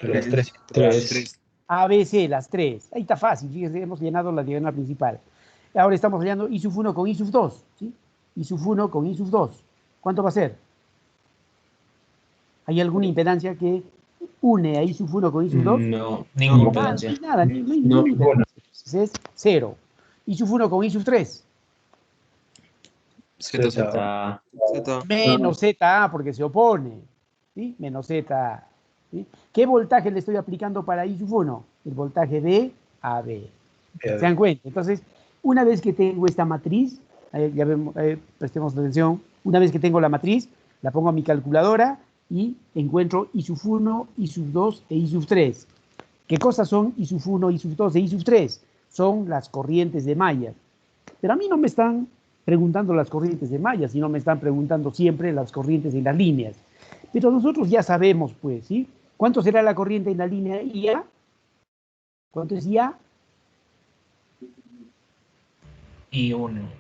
Las 3. 3. ABC, las 3. Ahí está fácil, fíjense, hemos llenado la diagonal principal. Ahora estamos hallando I sub 1 con I sub 2, ¿sí? I sub 1 con I sub 2. ¿Cuánto va a ser? ¿Hay alguna impedancia que une a I sub 1 con I sub 2? No. Ninguna No impedancia. hay nada, no hay No, ninguna ninguna. impedancia. Entonces es 0. I sub 1 con I sub 3. Z. Menos ZA porque se opone, ¿sí? Menos ZA, ¿sí? ¿Qué voltaje le estoy aplicando para I sub 1? El voltaje de AB. ¿Se dan cuenta? Entonces, una vez que tengo esta matriz, ya vemos, prestemos atención, una vez que tengo la matriz, la pongo a mi calculadora y encuentro I sub 1, I sub 2 e I sub 3. ¿Qué cosas son I sub 1, I sub 2 e I sub 3? Son las corrientes de malla. Pero a mí no me están preguntando las corrientes de malla, sino me están preguntando siempre las corrientes en las líneas. Pero nosotros ya sabemos, pues, ¿sí? ¿Cuánto será la corriente en la línea IA? ¿Cuánto es IA? Y 1.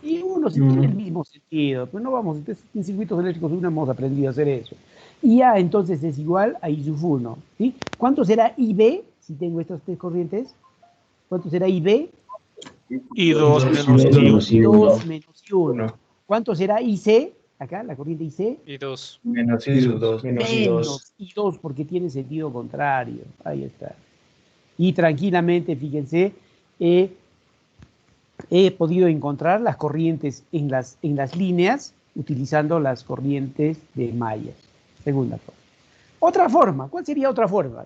Y uno si tiene el mismo sentido, pues no vamos, en circuitos eléctricos no hemos aprendido a hacer eso. IA entonces es igual a I sub 1, ¿sí? ¿Cuánto será IB si tengo estas 3 corrientes? ¿Cuánto será IB? I2 menos menos I1. 2 menos I1. ¿Cuánto será IC? Acá, la corriente IC. I2. Menos I sub 2. Menos I2 porque tiene sentido contrario. Ahí está. Y tranquilamente, fíjense, he podido encontrar las corrientes en las líneas utilizando las corrientes de mallas. Segunda forma. Otra forma. ¿Cuál sería otra forma?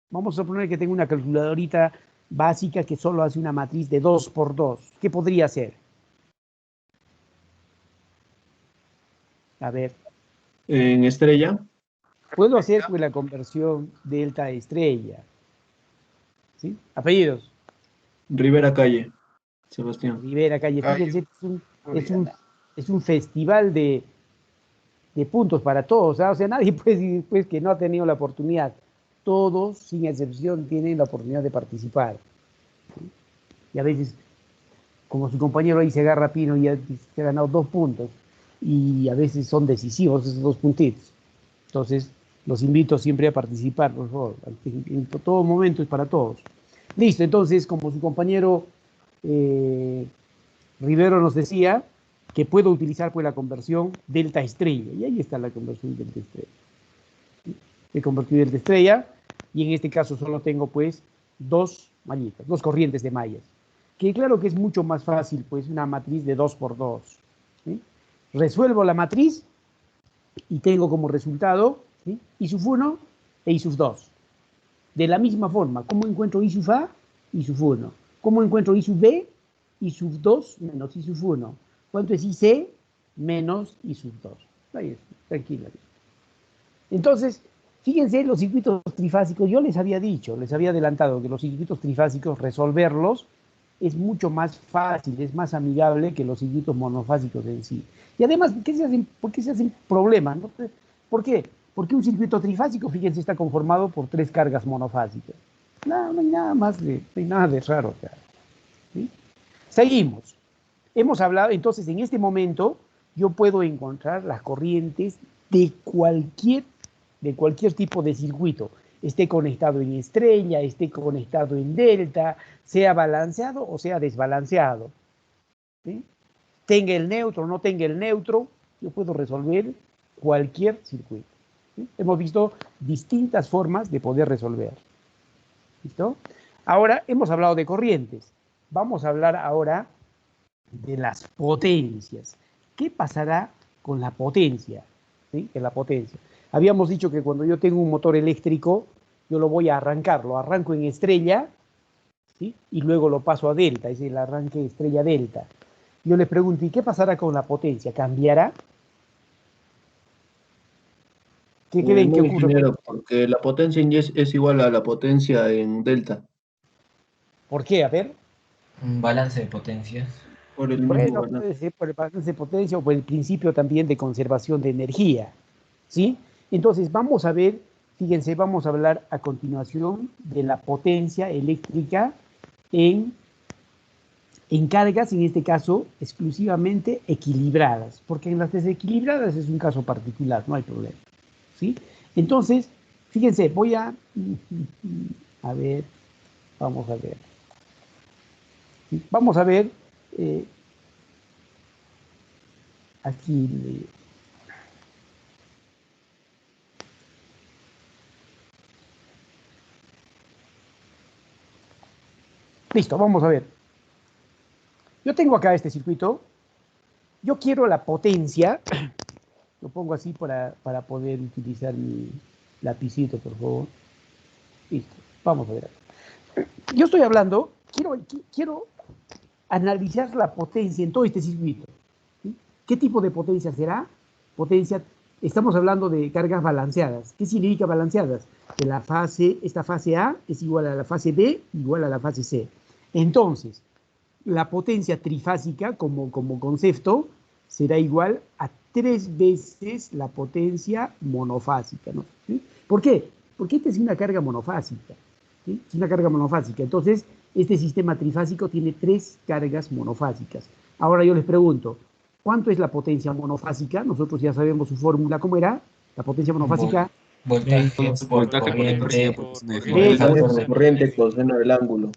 Vamos a suponer que tengo una calculadorita básica que solo hace una matriz de 2 por 2. ¿Qué podría hacer? A ver. En estrella. Puedo hacer pues, la conversión delta estrella. ¿Sí? Apellidos. Rivera Calle. Sebastián. Rivera Calle. Fíjense, es un festival de puntos para todos. ¿Ah? O sea, nadie puede decir pues, que no ha tenido la oportunidad. Todos, sin excepción, tienen la oportunidad de participar. ¿Sí? Y a veces, como su compañero ahí se agarra Pino y ha ganado 2 puntos. Y a veces son decisivos esos 2 puntitos. Entonces, los invito siempre a participar, por favor. En todo momento es para todos. Listo, entonces, como su compañero Rivero nos decía, que puedo utilizar pues la conversión delta estrella. Y ahí está la conversión delta estrella. He convertido delta estrella, y en este caso solo tengo pues 2 mallitas, 2 corrientes de mallas. Que claro que es mucho más fácil, pues una matriz de 2 por 2. ¿Sí? Resuelvo la matriz y tengo como resultado, ¿sí?, I sub 1 e I sub 2. De la misma forma, ¿cómo encuentro I sub A? I sub 1. ¿Cómo encuentro I sub B? I sub 2 menos I sub 1. ¿Cuánto es IC? Menos I sub 2. Ahí está, tranquila. Entonces, fíjense los circuitos trifásicos. Yo les había dicho, les había adelantado que los circuitos trifásicos, resolverlos es mucho más fácil, es más amigable que los circuitos monofásicos en sí. Y además, ¿por qué se hacen problemas? ¿No? ¿Por qué? Porque un circuito trifásico, fíjense, está conformado por 3 cargas monofásicas. No hay nada más no hay nada de raro acá. ¿Sí? Seguimos. Hemos hablado, entonces, en este momento, yo puedo encontrar las corrientes de cualquier tipo de circuito. Esté conectado en estrella, esté conectado en delta, sea balanceado o sea desbalanceado. ¿Sí? Tenga el neutro o no tenga el neutro, yo puedo resolver cualquier circuito. ¿Sí? Hemos visto distintas formas de poder resolver. ¿Listo? Ahora hemos hablado de corrientes. vamos a hablar ahora de las potencias. ¿Qué pasará con la potencia? ¿Sí? En la potencia. Habíamos dicho que cuando yo tengo un motor eléctrico, yo lo voy a arrancar, lo arranco en estrella, ¿sí? Y luego lo paso a delta, es el arranque estrella delta. Yo les pregunto, ¿y qué pasará con la potencia? ¿Cambiará? ¿Qué creen que No, ocurre? ingeniero, porque la potencia en Y es igual a la potencia en delta, ¿Por qué? A ver. Un balance de potencias. por el mismo Bueno, balance. puede ser por el balance de potencia o por el principio también de conservación de energía, ¿sí? Entonces, vamos a ver, fíjense, vamos a hablar a continuación de la potencia eléctrica en, en cargas, en este caso, exclusivamente equilibradas, porque en las desequilibradas es un caso particular, no hay problema, ¿sí? Entonces, fíjense, voy a ver, vamos a ver. Vamos a ver aquí. Listo, vamos a ver. Yo tengo acá este circuito. Yo quiero la potencia. Lo pongo así para poder utilizar mi lapicito, por favor. Listo, vamos a ver. Yo estoy hablando, quiero analizar la potencia en todo este circuito. ¿Sí? ¿Qué tipo de potencia será? Potencia, estamos hablando de cargas balanceadas. ¿Qué significa balanceadas? Que esta fase A es igual a la fase B, igual a la fase C. Entonces, la potencia trifásica como concepto será igual a 3 veces la potencia monofásica, ¿no? ¿Sí? ¿Por qué? Porque esta es una carga monofásica. ¿Sí? Es una carga monofásica. Entonces, este sistema trifásico tiene 3 cargas monofásicas. Ahora yo les pregunto, ¿cuánto es la potencia monofásica? Nosotros ya sabemos su fórmula, ¿cómo era? La potencia monofásica. Voltaje por Voltaje por encima corriente. por coseno de Eso, Voltaje por corriente, coseno del ángulo.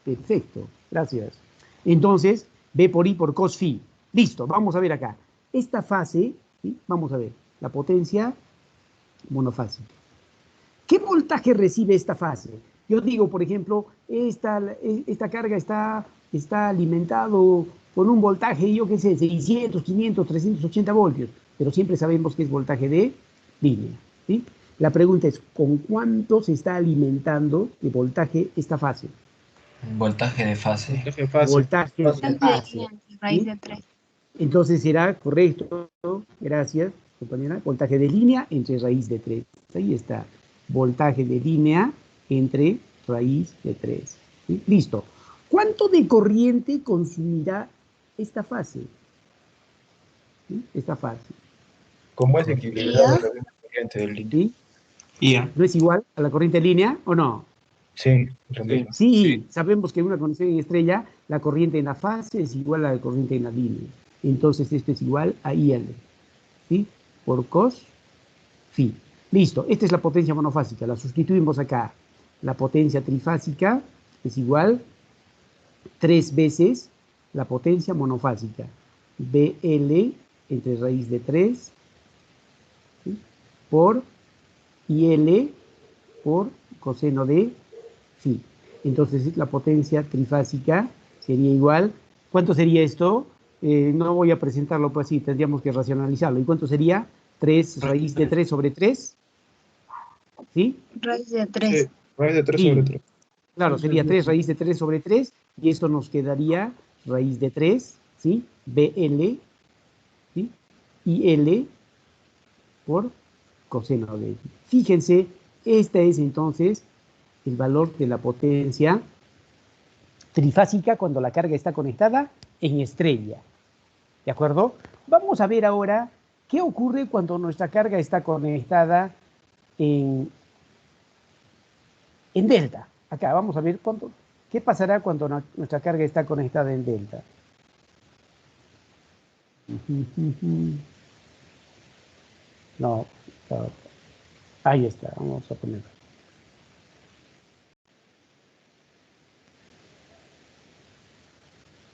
perfecto, gracias. Entonces, B por I por cos phi. Listo, vamos a ver acá. Esta fase, ¿sí? Vamos a ver, la potencia monofásica. ¿Qué voltaje recibe esta fase? Yo digo, por ejemplo, esta carga está alimentado con un voltaje, yo qué sé, 600, 500, 380 voltios, pero siempre sabemos que es voltaje de línea, ¿sí? La pregunta es, ¿con cuánto se está alimentando de voltaje esta fase? Voltaje de fase. Voltaje de fase. Voltaje de Voltaje de fase, línea entre raíz ¿sí? de 3. Entonces será correcto, gracias, compañera, voltaje de línea entre raíz de 3. Ahí está, voltaje de línea entre raíz de 3. ¿Sí? Listo. ¿Cuánto de corriente consumirá esta fase? ¿Sí? Esta fase. Como es equilibrado la misma corriente del línea. ¿Sí? IA. ¿No es igual a la corriente de línea o no? Sí, lo mismo. Sí, sabemos que en una conexión en estrella, la corriente en la fase es igual a la corriente en la línea. Entonces esto es igual a IL, ¿sí? Por cos phi. Listo, esta es la potencia monofásica, la sustituimos acá. La potencia trifásica es igual 3 veces la potencia monofásica. BL entre raíz de 3, ¿sí? Por IL por coseno de phi. Entonces la potencia trifásica sería igual. ¿Cuánto sería esto? No voy a presentarlo pues así, tendríamos que racionalizarlo. ¿Y cuánto sería? 3 raíz de 3 sobre 3. ¿Sí? Raíz de 3. Sí, raíz de 3 Sí. sobre 3. Claro, sería 3 raíz de 3 sobre 3 y esto nos quedaría raíz de 3, ¿sí? BL, ¿sí? IL por coseno de phi. Fíjense, esta es entonces el valor de la potencia trifásica cuando la carga está conectada en estrella. ¿De acuerdo? Vamos a ver ahora qué ocurre cuando nuestra carga está conectada en delta. Acá vamos a ver qué pasará cuando nuestra carga está conectada en delta. No, ahí está, vamos a ponerlo.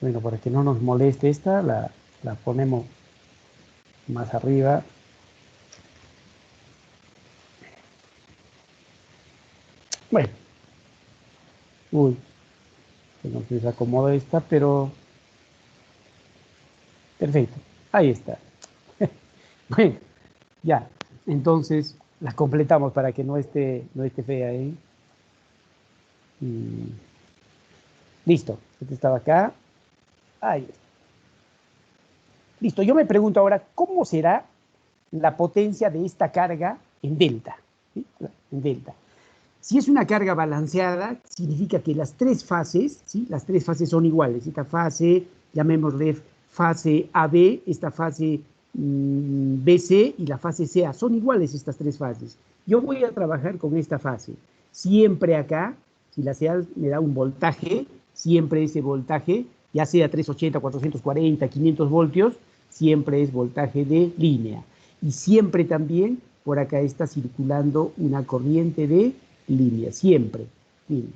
Bueno, para que no nos moleste esta, la ponemos más arriba. Bueno. Uy. Se nos desacomoda esta, pero perfecto, ahí está. Bueno, ya, entonces la completamos para que no esté fea ahí. Listo, este estaba acá. Ahí está. Listo, yo me pregunto ahora, ¿cómo será la potencia de esta carga en delta? ¿Sí? En delta. Si es una carga balanceada, significa que las tres fases, ¿sí? Las tres fases son iguales. Esta fase, llamémosle fase AB, esta fase BC y la fase CA, son iguales estas tres fases. Yo voy a trabajar con esta fase. Siempre acá, si la CA me da un voltaje, siempre ese voltaje, ya sea 380, 440, 500 voltios, siempre es voltaje de línea. Y siempre también por acá está circulando una corriente de línea, siempre. ¿Sí?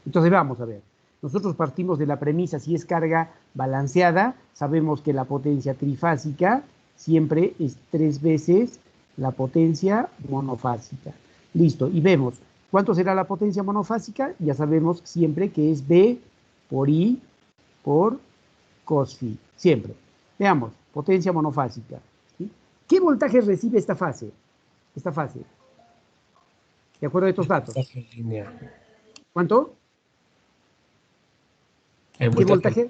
Entonces vamos a ver. Nosotros partimos de la premisa, si es carga balanceada, sabemos que la potencia trifásica siempre es 3 veces la potencia monofásica. Listo, y vemos, ¿cuánto será la potencia monofásica? Ya sabemos siempre que es B por I por cos phi, siempre. Veamos, potencia monofásica. ¿Sí? ¿Qué voltaje recibe esta fase? Esta fase. ¿De acuerdo a estos datos? ¿Cuánto? ¿Qué voltaje?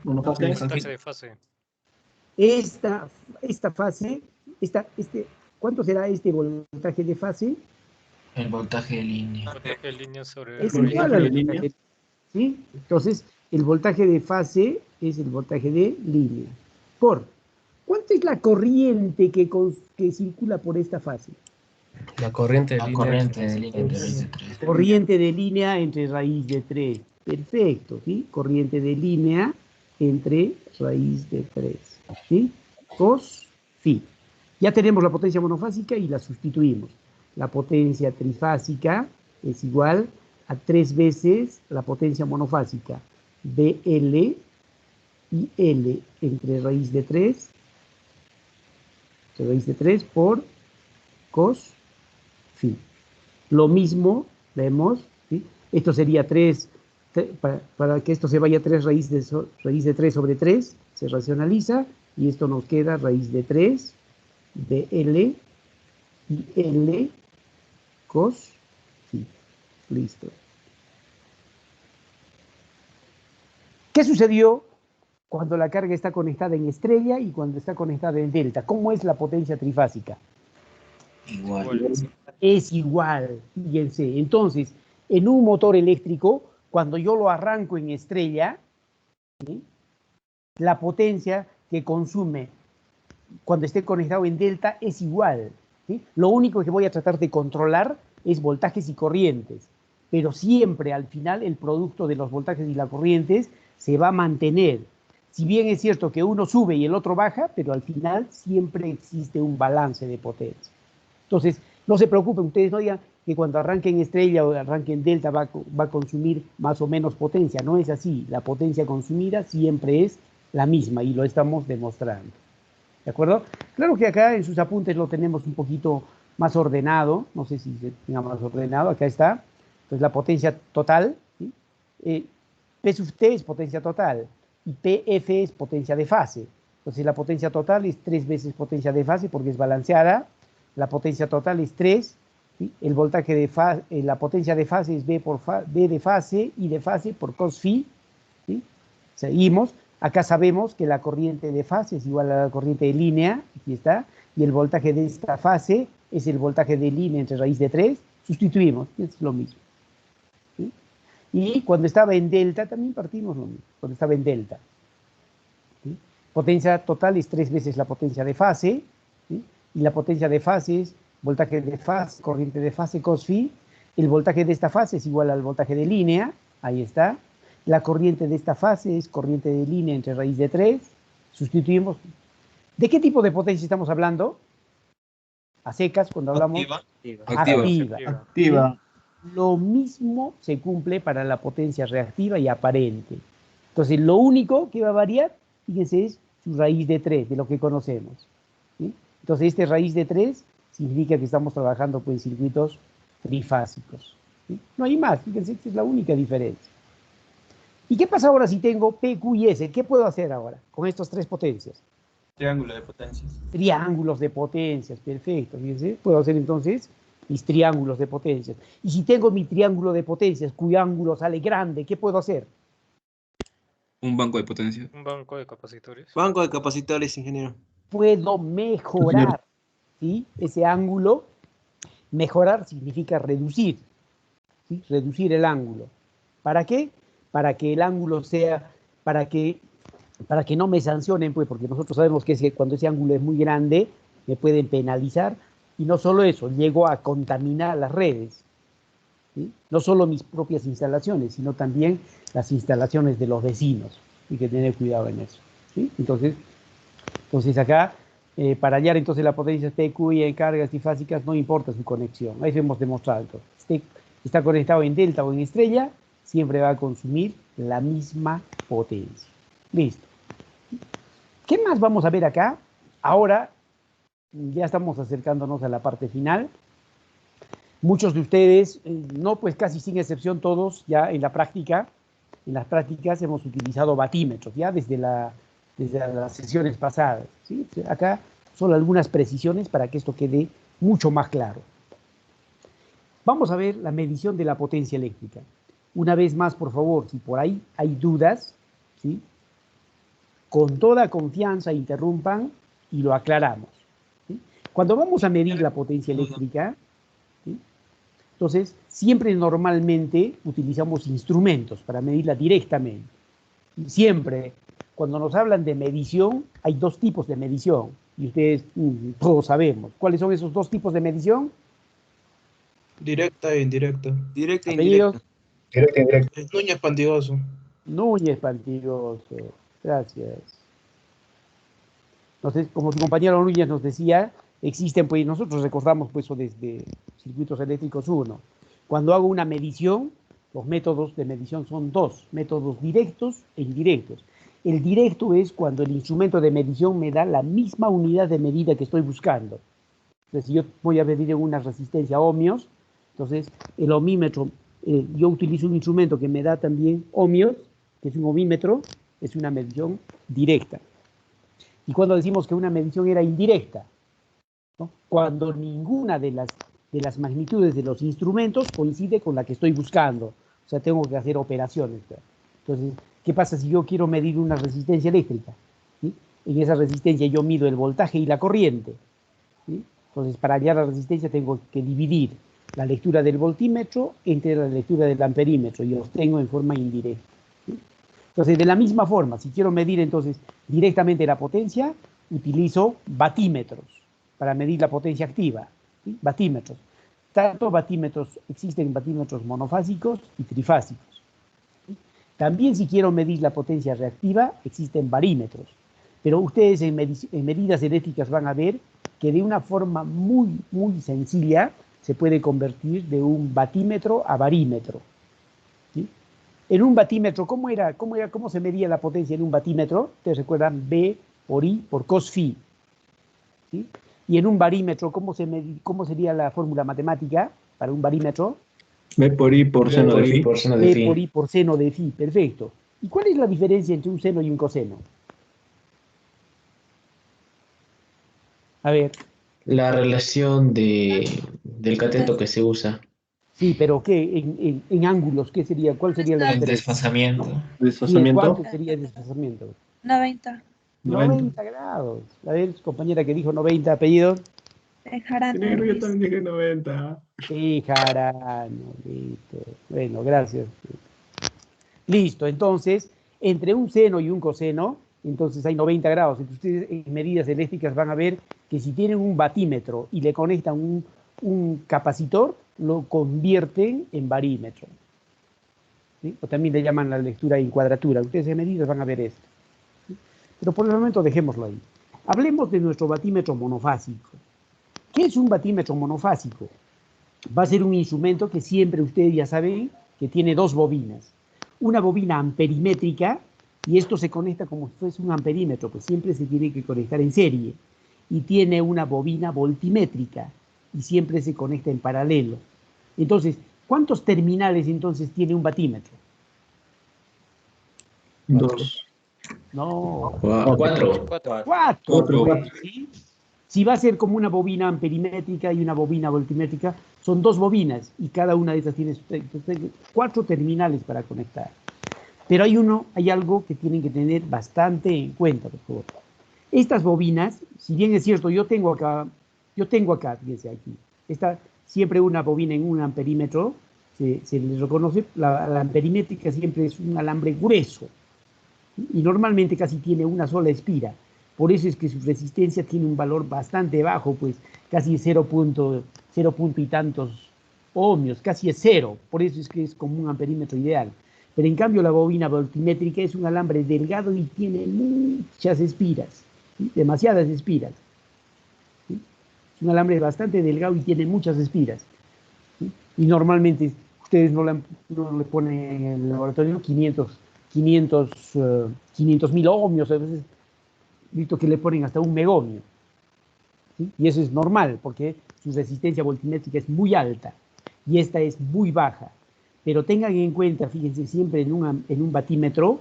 Voltaje de fase. Esta fase, ¿cuánto será este voltaje de fase? El voltaje de línea. Voltaje de línea sobre Es igual al voltaje, ¿sí? Entonces, el voltaje de fase es el voltaje de línea. ¿Cuánto es la corriente que circula por esta fase? La corriente de La línea. corriente de línea entre raíz de 3. Corriente de línea entre raíz de 3. Perfecto, ¿sí? Corriente de línea entre raíz de 3. ¿Sí? Cos phi. Ya tenemos la potencia monofásica y la sustituimos. La potencia trifásica es igual a 3 veces la potencia monofásica. BL y L entre raíz de 3. Raíz de 3 por cos phi. Lo mismo vemos, ¿sí? Esto sería 3, para que esto se vaya 3 raíz de 3 sobre 3, se racionaliza, y esto nos queda raíz de 3 de L y L cos phi. Listo. ¿Qué sucedió cuando la carga está conectada en estrella y cuando está conectada en delta? ¿Cómo es la potencia trifásica? Igual. Es igual, fíjense. Entonces, en un motor eléctrico, cuando yo lo arranco en estrella, ¿sí? La potencia que consume cuando esté conectado en delta es igual, ¿sí? Lo único que voy a tratar de controlar es voltajes y corrientes, pero siempre al final el producto de los voltajes y las corrientes se va a mantener. Si bien es cierto que uno sube y el otro baja, pero al final siempre existe un balance de potencia. Entonces, no se preocupen, ustedes no digan que cuando arranquen estrella o arranquen delta va a consumir más o menos potencia. No es así. La potencia consumida siempre es la misma y lo estamos demostrando. ¿De acuerdo? Claro que acá en sus apuntes lo tenemos un poquito más ordenado. No sé si se tenga más ordenado. Acá está. Entonces, la potencia total. ¿Sí? P sub T es potencia total y PF es potencia de fase. Entonces, la potencia total es 3 veces potencia de fase porque es balanceada. La potencia total es 3, ¿sí? El voltaje de fase, la potencia de fase es B de fase y de fase por cos phi, ¿sí? Seguimos, acá sabemos que la corriente de fase es igual a la corriente de línea, aquí está, y el voltaje de esta fase es el voltaje de línea entre raíz de 3, sustituimos, es lo mismo, ¿sí? Y cuando estaba en delta también partimos lo mismo, cuando estaba en delta, ¿sí? Potencia total es 3 veces la potencia de fase, ¿sí? Y la potencia de fase es voltaje de fase, corriente de fase, cos phi. El voltaje de esta fase es igual al voltaje de línea, ahí está. La corriente de esta fase es corriente de línea entre raíz de 3. Sustituimos. ¿De qué tipo de potencia estamos hablando? A secas, cuando hablamos. Activa. Lo mismo se cumple para la potencia reactiva y aparente. Entonces, lo único que va a variar, fíjense, es su raíz de 3, de lo que conocemos, ¿sí? Entonces, este raíz de 3 significa que estamos trabajando con circuitos trifásicos, ¿sí? No hay más, fíjense, esta es la única diferencia. ¿Y qué pasa ahora si tengo P, Q y S? ¿Qué puedo hacer ahora con estas tres potencias? Triángulo de potencias. Triángulos de potencias, perfecto. Fíjense, puedo hacer entonces mis triángulos de potencias. Y si tengo mi triángulo de potencias cuyo ángulo sale grande, ¿qué puedo hacer? Un banco de potencia. Un banco de capacitores. Banco de capacitores, ingeniero. Puedo mejorar, ¿sí? Ese ángulo. Mejorar significa reducir, ¿sí? Reducir el ángulo. ¿Para qué? Para que el ángulo sea, para que no me sancionen, pues, porque nosotros sabemos que cuando ese ángulo es muy grande, me pueden penalizar. Y no solo eso, llego a contaminar las redes, ¿sí? No solo mis propias instalaciones, sino también las instalaciones de los vecinos. Hay que tener cuidado en eso, ¿sí? Entonces acá, para hallar entonces la potencia PQ y en cargas trifásicas, no importa su conexión. Ahí hemos demostrado. Entonces, está conectado en delta o en estrella, siempre va a consumir la misma potencia. Listo. ¿Qué más vamos a ver acá? Ahora ya estamos acercándonos a la parte final. Muchos de ustedes, no, pues casi sin excepción todos, ya en las prácticas hemos utilizado batímetros, ya desde las sesiones pasadas, ¿sí? Acá son algunas precisiones para que esto quede mucho más claro. Vamos a ver la medición de la potencia eléctrica. Una vez más, por favor, si por ahí hay dudas, ¿sí? Con toda confianza interrumpan y lo aclaramos, ¿sí? Cuando vamos a medir la potencia eléctrica, ¿sí? Entonces, siempre normalmente utilizamos instrumentos para medirla directamente. Y siempre, cuando nos hablan de medición, hay dos tipos de medición. Y ustedes todos sabemos. ¿Cuáles son esos dos tipos de medición? Directa e indirecta. Directa e ¿Apellidos? indirecta. Directo, indirecto. Núñez Pantigoso. Núñez Pantigoso. Gracias. Entonces, como su compañero Núñez nos decía, existen, pues nosotros recordamos pues eso desde circuitos eléctricos 1. Cuando hago una medición, los métodos de medición son dos, métodos directos e indirectos. El directo es cuando el instrumento de medición me da la misma unidad de medida que estoy buscando. Entonces, si yo voy a medir en una resistencia ohmios, entonces el ohmímetro, yo utilizo un instrumento que me da también ohmios, que es un ohmímetro, es una medición directa. Y cuando decimos que una medición era indirecta, ¿no? Cuando ninguna de las magnitudes de los instrumentos coincide con la que estoy buscando. O sea, tengo que hacer operaciones. Entonces, ¿qué pasa si yo quiero medir una resistencia eléctrica? ¿Sí? En esa resistencia yo mido el voltaje y la corriente, ¿sí? Entonces, para hallar la resistencia tengo que dividir la lectura del voltímetro entre la lectura del amperímetro y los tengo en forma indirecta, ¿sí? Entonces, de la misma forma, si quiero medir entonces directamente la potencia, utilizo batímetros para medir la potencia activa, ¿sí? Batímetros. Tanto batímetros, existen batímetros monofásicos y trifásicos. ¿Sí? También si quiero medir la potencia reactiva, existen barímetros. Pero ustedes en medidas eléctricas van a ver que de una forma muy, muy sencilla se puede convertir de un batímetro a barímetro. ¿Sí? En un batímetro, ¿cómo se medía la potencia en un batímetro? Ustedes recuerdan B por I por cos phi. ¿Sí? Y en un barímetro, ¿cómo sería la fórmula matemática para un barímetro? B por I por seno de phi. Por seno de B phi. por I por seno de phi, perfecto. ¿Y cuál es la diferencia entre un seno y un coseno? A ver. La relación del cateto que se usa. Sí, pero ¿qué? En ángulos, ¿qué sería? ¿Cuál sería la El diferencia? desfasamiento. Desfasamiento. ¿Cuánto sería el desfasamiento? 90. 90 grados. A ver, compañera que dijo 90, apellido. Negro, yo también dije 90. Sí, Jarano, listo. Bueno, gracias. Listo, entonces, entre un seno y un coseno, entonces hay 90 grados. Entonces, ustedes en medidas eléctricas van a ver que si tienen un batímetro y le conectan un capacitor, lo convierten en barímetro. ¿Sí? O también le llaman la lectura en cuadratura. Ustedes en medidas van a ver esto. ¿Sí? Pero por el momento dejémoslo ahí. Hablemos de nuestro batímetro monofásico. ¿Qué es un batímetro monofásico? Va a ser un instrumento que siempre ustedes ya saben que tiene dos bobinas. Una bobina amperimétrica, y esto se conecta como si fuese un amperímetro, pues siempre se tiene que conectar en serie. Y tiene una bobina voltimétrica, y siempre se conecta en paralelo. Entonces, ¿cuántos terminales entonces tiene un batímetro? 2. No. 4. 4. ¿Sí? Si va a ser como una bobina amperimétrica y una bobina voltimétrica, son 2 bobinas y cada una de esas tiene 4 terminales para conectar. Pero hay algo que tienen que tener bastante en cuenta, por favor. Estas bobinas, si bien es cierto, yo tengo acá, fíjense aquí, está siempre una bobina en un amperímetro, se les reconoce, la amperimétrica siempre es un alambre grueso y normalmente casi tiene una sola espira. Por eso es que su resistencia tiene un valor bastante bajo, pues casi 0 y tantos ohmios, casi es 0. Por eso es que es como un amperímetro ideal. Pero en cambio la bobina voltimétrica es un alambre delgado y tiene muchas espiras, ¿sí? Demasiadas espiras. ¿Sí? Es un alambre bastante delgado y tiene muchas espiras. ¿Sí? Y normalmente ustedes no le ponen en el laboratorio 500.000 ohmios, a veces visto que le ponen hasta 1 megohmio. ¿Sí? Y eso es normal, porque su resistencia voltimétrica es muy alta y esta es muy baja. Pero tengan en cuenta, fíjense, siempre en un batímetro,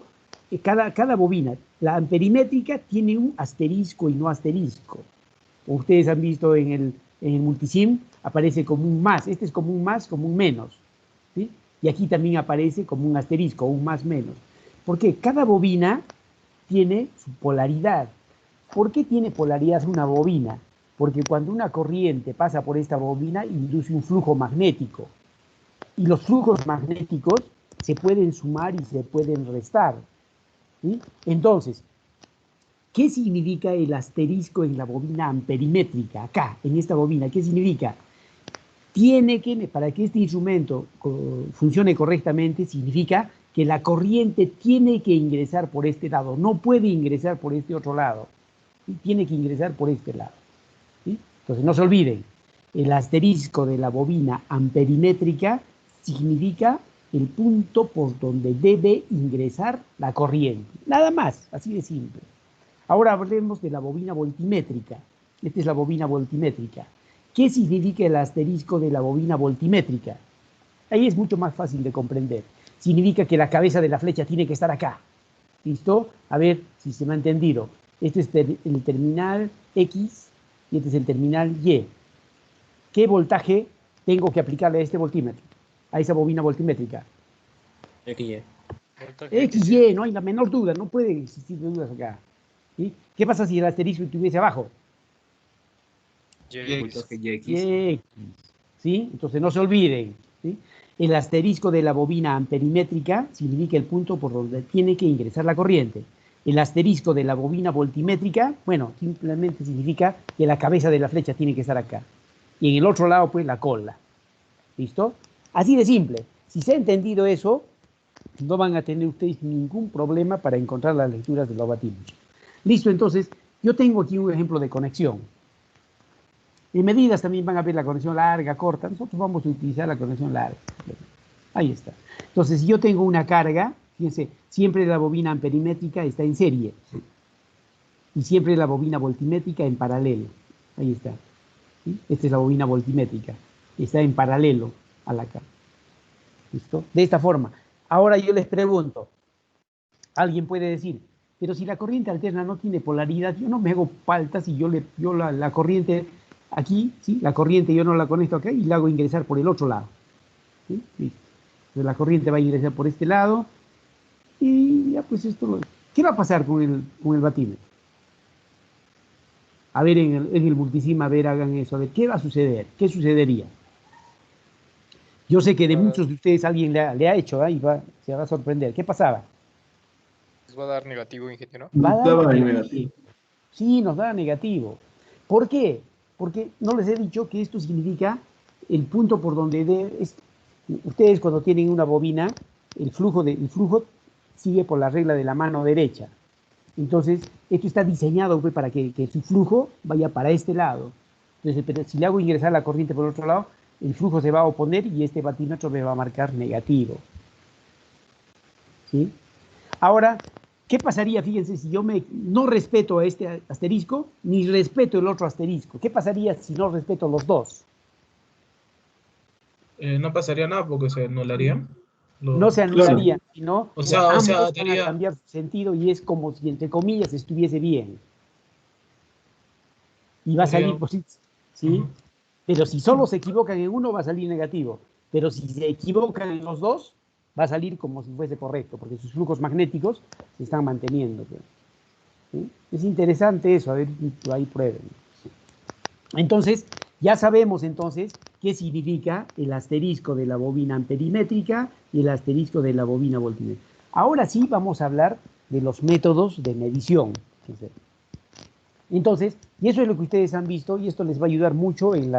cada bobina, la amperimétrica tiene un asterisco y no asterisco. Como ustedes han visto en el multisim, aparece como un más. Este es como un más, como un menos. ¿Sí? Y aquí también aparece como un asterisco, un más menos. ¿Por qué? Cada bobina tiene su polaridad. ¿Por qué tiene polaridad una bobina? Porque cuando una corriente pasa por esta bobina, induce un flujo magnético. Y los flujos magnéticos se pueden sumar y se pueden restar. ¿Sí? Entonces, ¿qué significa el asterisco en la bobina amperimétrica? Acá, en esta bobina, ¿qué significa? Para que este instrumento funcione correctamente, significa que la corriente tiene que ingresar por este lado, no puede ingresar por este otro lado. ¿Sí? Tiene que ingresar por este lado. ¿Sí? Entonces, no se olviden, el asterisco de la bobina amperimétrica significa el punto por donde debe ingresar la corriente. Nada más, así de simple. Ahora hablemos de la bobina voltimétrica. Esta es la bobina voltimétrica. ¿Qué significa el asterisco de la bobina voltimétrica? Ahí es mucho más fácil de comprender. Significa que la cabeza de la flecha tiene que estar acá. ¿Listo? A ver si se me ha entendido. Este es el terminal X y este es el terminal Y. ¿Qué voltaje tengo que aplicarle a este voltímetro? A esa bobina voltimétrica. XY. XY, no hay la menor duda, no puede existir dudas acá. ¿Sí? ¿Qué pasa si el asterisco estuviese abajo? X. Y. ¿Sí? Entonces no se olviden. ¿Sí? El asterisco de la bobina amperimétrica significa el punto por donde tiene que ingresar la corriente. El asterisco de la bobina voltimétrica, bueno, simplemente significa que la cabeza de la flecha tiene que estar acá. Y en el otro lado, pues, la cola. ¿Listo? Así de simple. Si se ha entendido eso, no van a tener ustedes ningún problema para encontrar las lecturas de los batímetros. Listo, entonces, yo tengo aquí un ejemplo de conexión. En medidas también van a ver la conexión larga, corta. Nosotros vamos a utilizar la conexión larga. Ahí está. Entonces, si yo tengo una carga, fíjense, siempre la bobina amperimétrica está en serie. Y siempre la bobina voltimétrica en paralelo. Ahí está. ¿Sí? Esta es la bobina voltimétrica. Está en paralelo a la carga. ¿Listo? De esta forma. Ahora yo les pregunto, alguien puede decir, pero si la corriente alterna no tiene polaridad, yo no me hago falta si yo la corriente aquí, ¿sí? La corriente yo no la conecto acá y la hago ingresar por el otro lado. ¿Sí? Listo. Entonces la corriente va a ingresar por este lado y ya pues ¿qué va a pasar con el batímetro? A ver en el multisim, a ver, hagan eso, a ver, ¿qué va a suceder? ¿Qué sucedería? Yo sé que de muchos de ustedes alguien le ha hecho, y se va a sorprender. ¿Qué pasaba? ¿Les va a dar negativo, ingeniero? Va a dar negativo. Sí, nos da negativo. ¿Por qué? Porque no les he dicho que esto significa el punto por donde ustedes cuando tienen una bobina, el flujo sigue por la regla de la mano derecha. Entonces, esto está diseñado pues, para que su flujo vaya para este lado. Entonces, pero si le hago ingresar la corriente por el otro lado, el flujo se va a oponer y este batímetro me va a marcar negativo. ¿Sí? Ahora, ¿qué pasaría, fíjense, si yo no respeto a este asterisco, ni respeto el otro asterisco? ¿Qué pasaría si no respeto los dos? No pasaría nada porque se anularía. No se anularían, sino O sea, ambos van a teoría- cambiar su sentido y es como si, entre comillas, estuviese bien. Y va a salir positivo, ¿sí? Pero si solo se equivocan en uno, va a salir negativo. Pero si se equivocan en los dos, va a salir como si fuese correcto, porque sus flujos magnéticos se están manteniendo. ¿Sí? Es interesante eso, a ver, ahí prueben. Entonces, ya sabemos entonces qué significa el asterisco de la bobina amperimétrica y el asterisco de la bobina voltimétrica. Ahora sí vamos a hablar de los métodos de medición. Entonces, y eso es lo que ustedes han visto y esto les va a ayudar mucho en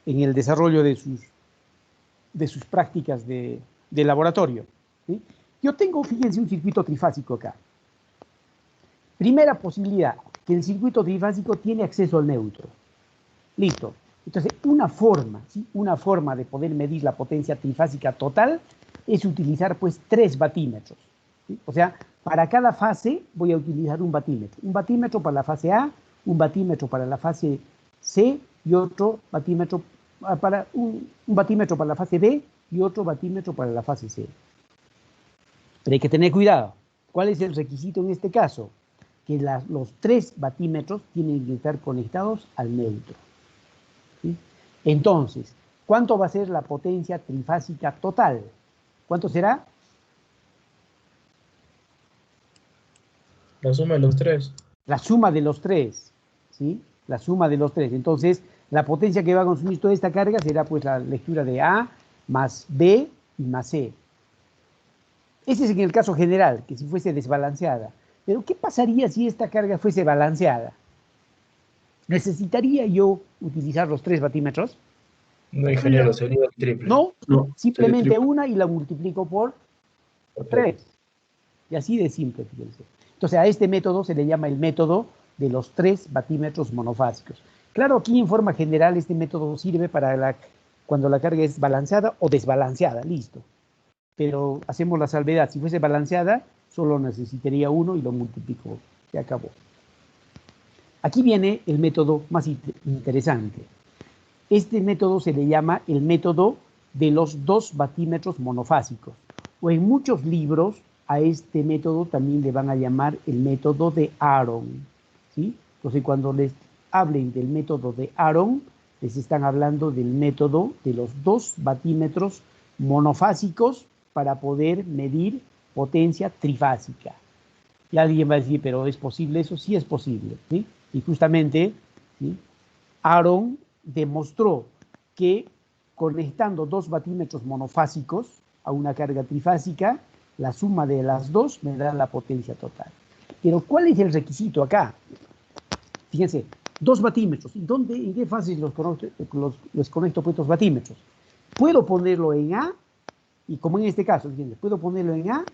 el desarrollo de sus prácticas de laboratorio. ¿Sí? Yo tengo, fíjense, un circuito trifásico acá. Primera posibilidad, que el circuito trifásico tiene acceso al neutro. Listo. Entonces, una forma de poder medir la potencia trifásica total es utilizar, pues, 3 batímetros. ¿Sí? O sea, para cada fase voy a utilizar un batímetro. Un batímetro para la fase A, un batímetro para la fase C y otro batímetro para un batímetro para la fase B y otro batímetro para la fase C. Pero hay que tener cuidado. ¿Cuál es el requisito en este caso? Que los 3 batímetros tienen que estar conectados al neutro. ¿Sí? Entonces, ¿cuánto va a ser la potencia trifásica total? ¿Cuánto será? La suma de los 3. La suma de los 3. ¿Sí? La suma de los 3. Entonces, la potencia que va a consumir toda esta carga será pues la lectura de A más B y más C. Ese es en el caso general, que si fuese desbalanceada. Pero, ¿qué pasaría si esta carga fuese balanceada? ¿Necesitaría yo utilizar los 3 batímetros? No, ingeniero, sería el triple. No, No, simplemente sería una y la multiplico por 3. Y así de simple, fíjense. Entonces, a este método se le llama el método de los 3 batímetros monofásicos. Claro, aquí en forma general este método sirve para cuando la carga es balanceada o desbalanceada, listo. Pero hacemos la salvedad, si fuese balanceada, solo necesitaría uno y lo multiplico, se acabó. Aquí viene el método más interesante. Este método se le llama el método de los 2 batímetros monofásicos. O en muchos libros a este método también le van a llamar el método de Aaron. ¿Sí? Entonces, cuando les hablen del método de Aaron, les están hablando del método de los 2 batímetros monofásicos para poder medir potencia trifásica. Y alguien va a decir, ¿pero es posible eso? Sí es posible. ¿Sí? Y justamente, ¿sí?, Aaron demostró que conectando 2 batímetros monofásicos a una carga trifásica, la suma de las 2 me da la potencia total. Pero ¿cuál es el requisito acá? Fíjense, 2 batímetros. ¿En qué fases los conecto pues, estos batímetros? Puedo ponerlo en A, y como en este caso, fíjense, puedo ponerlo en A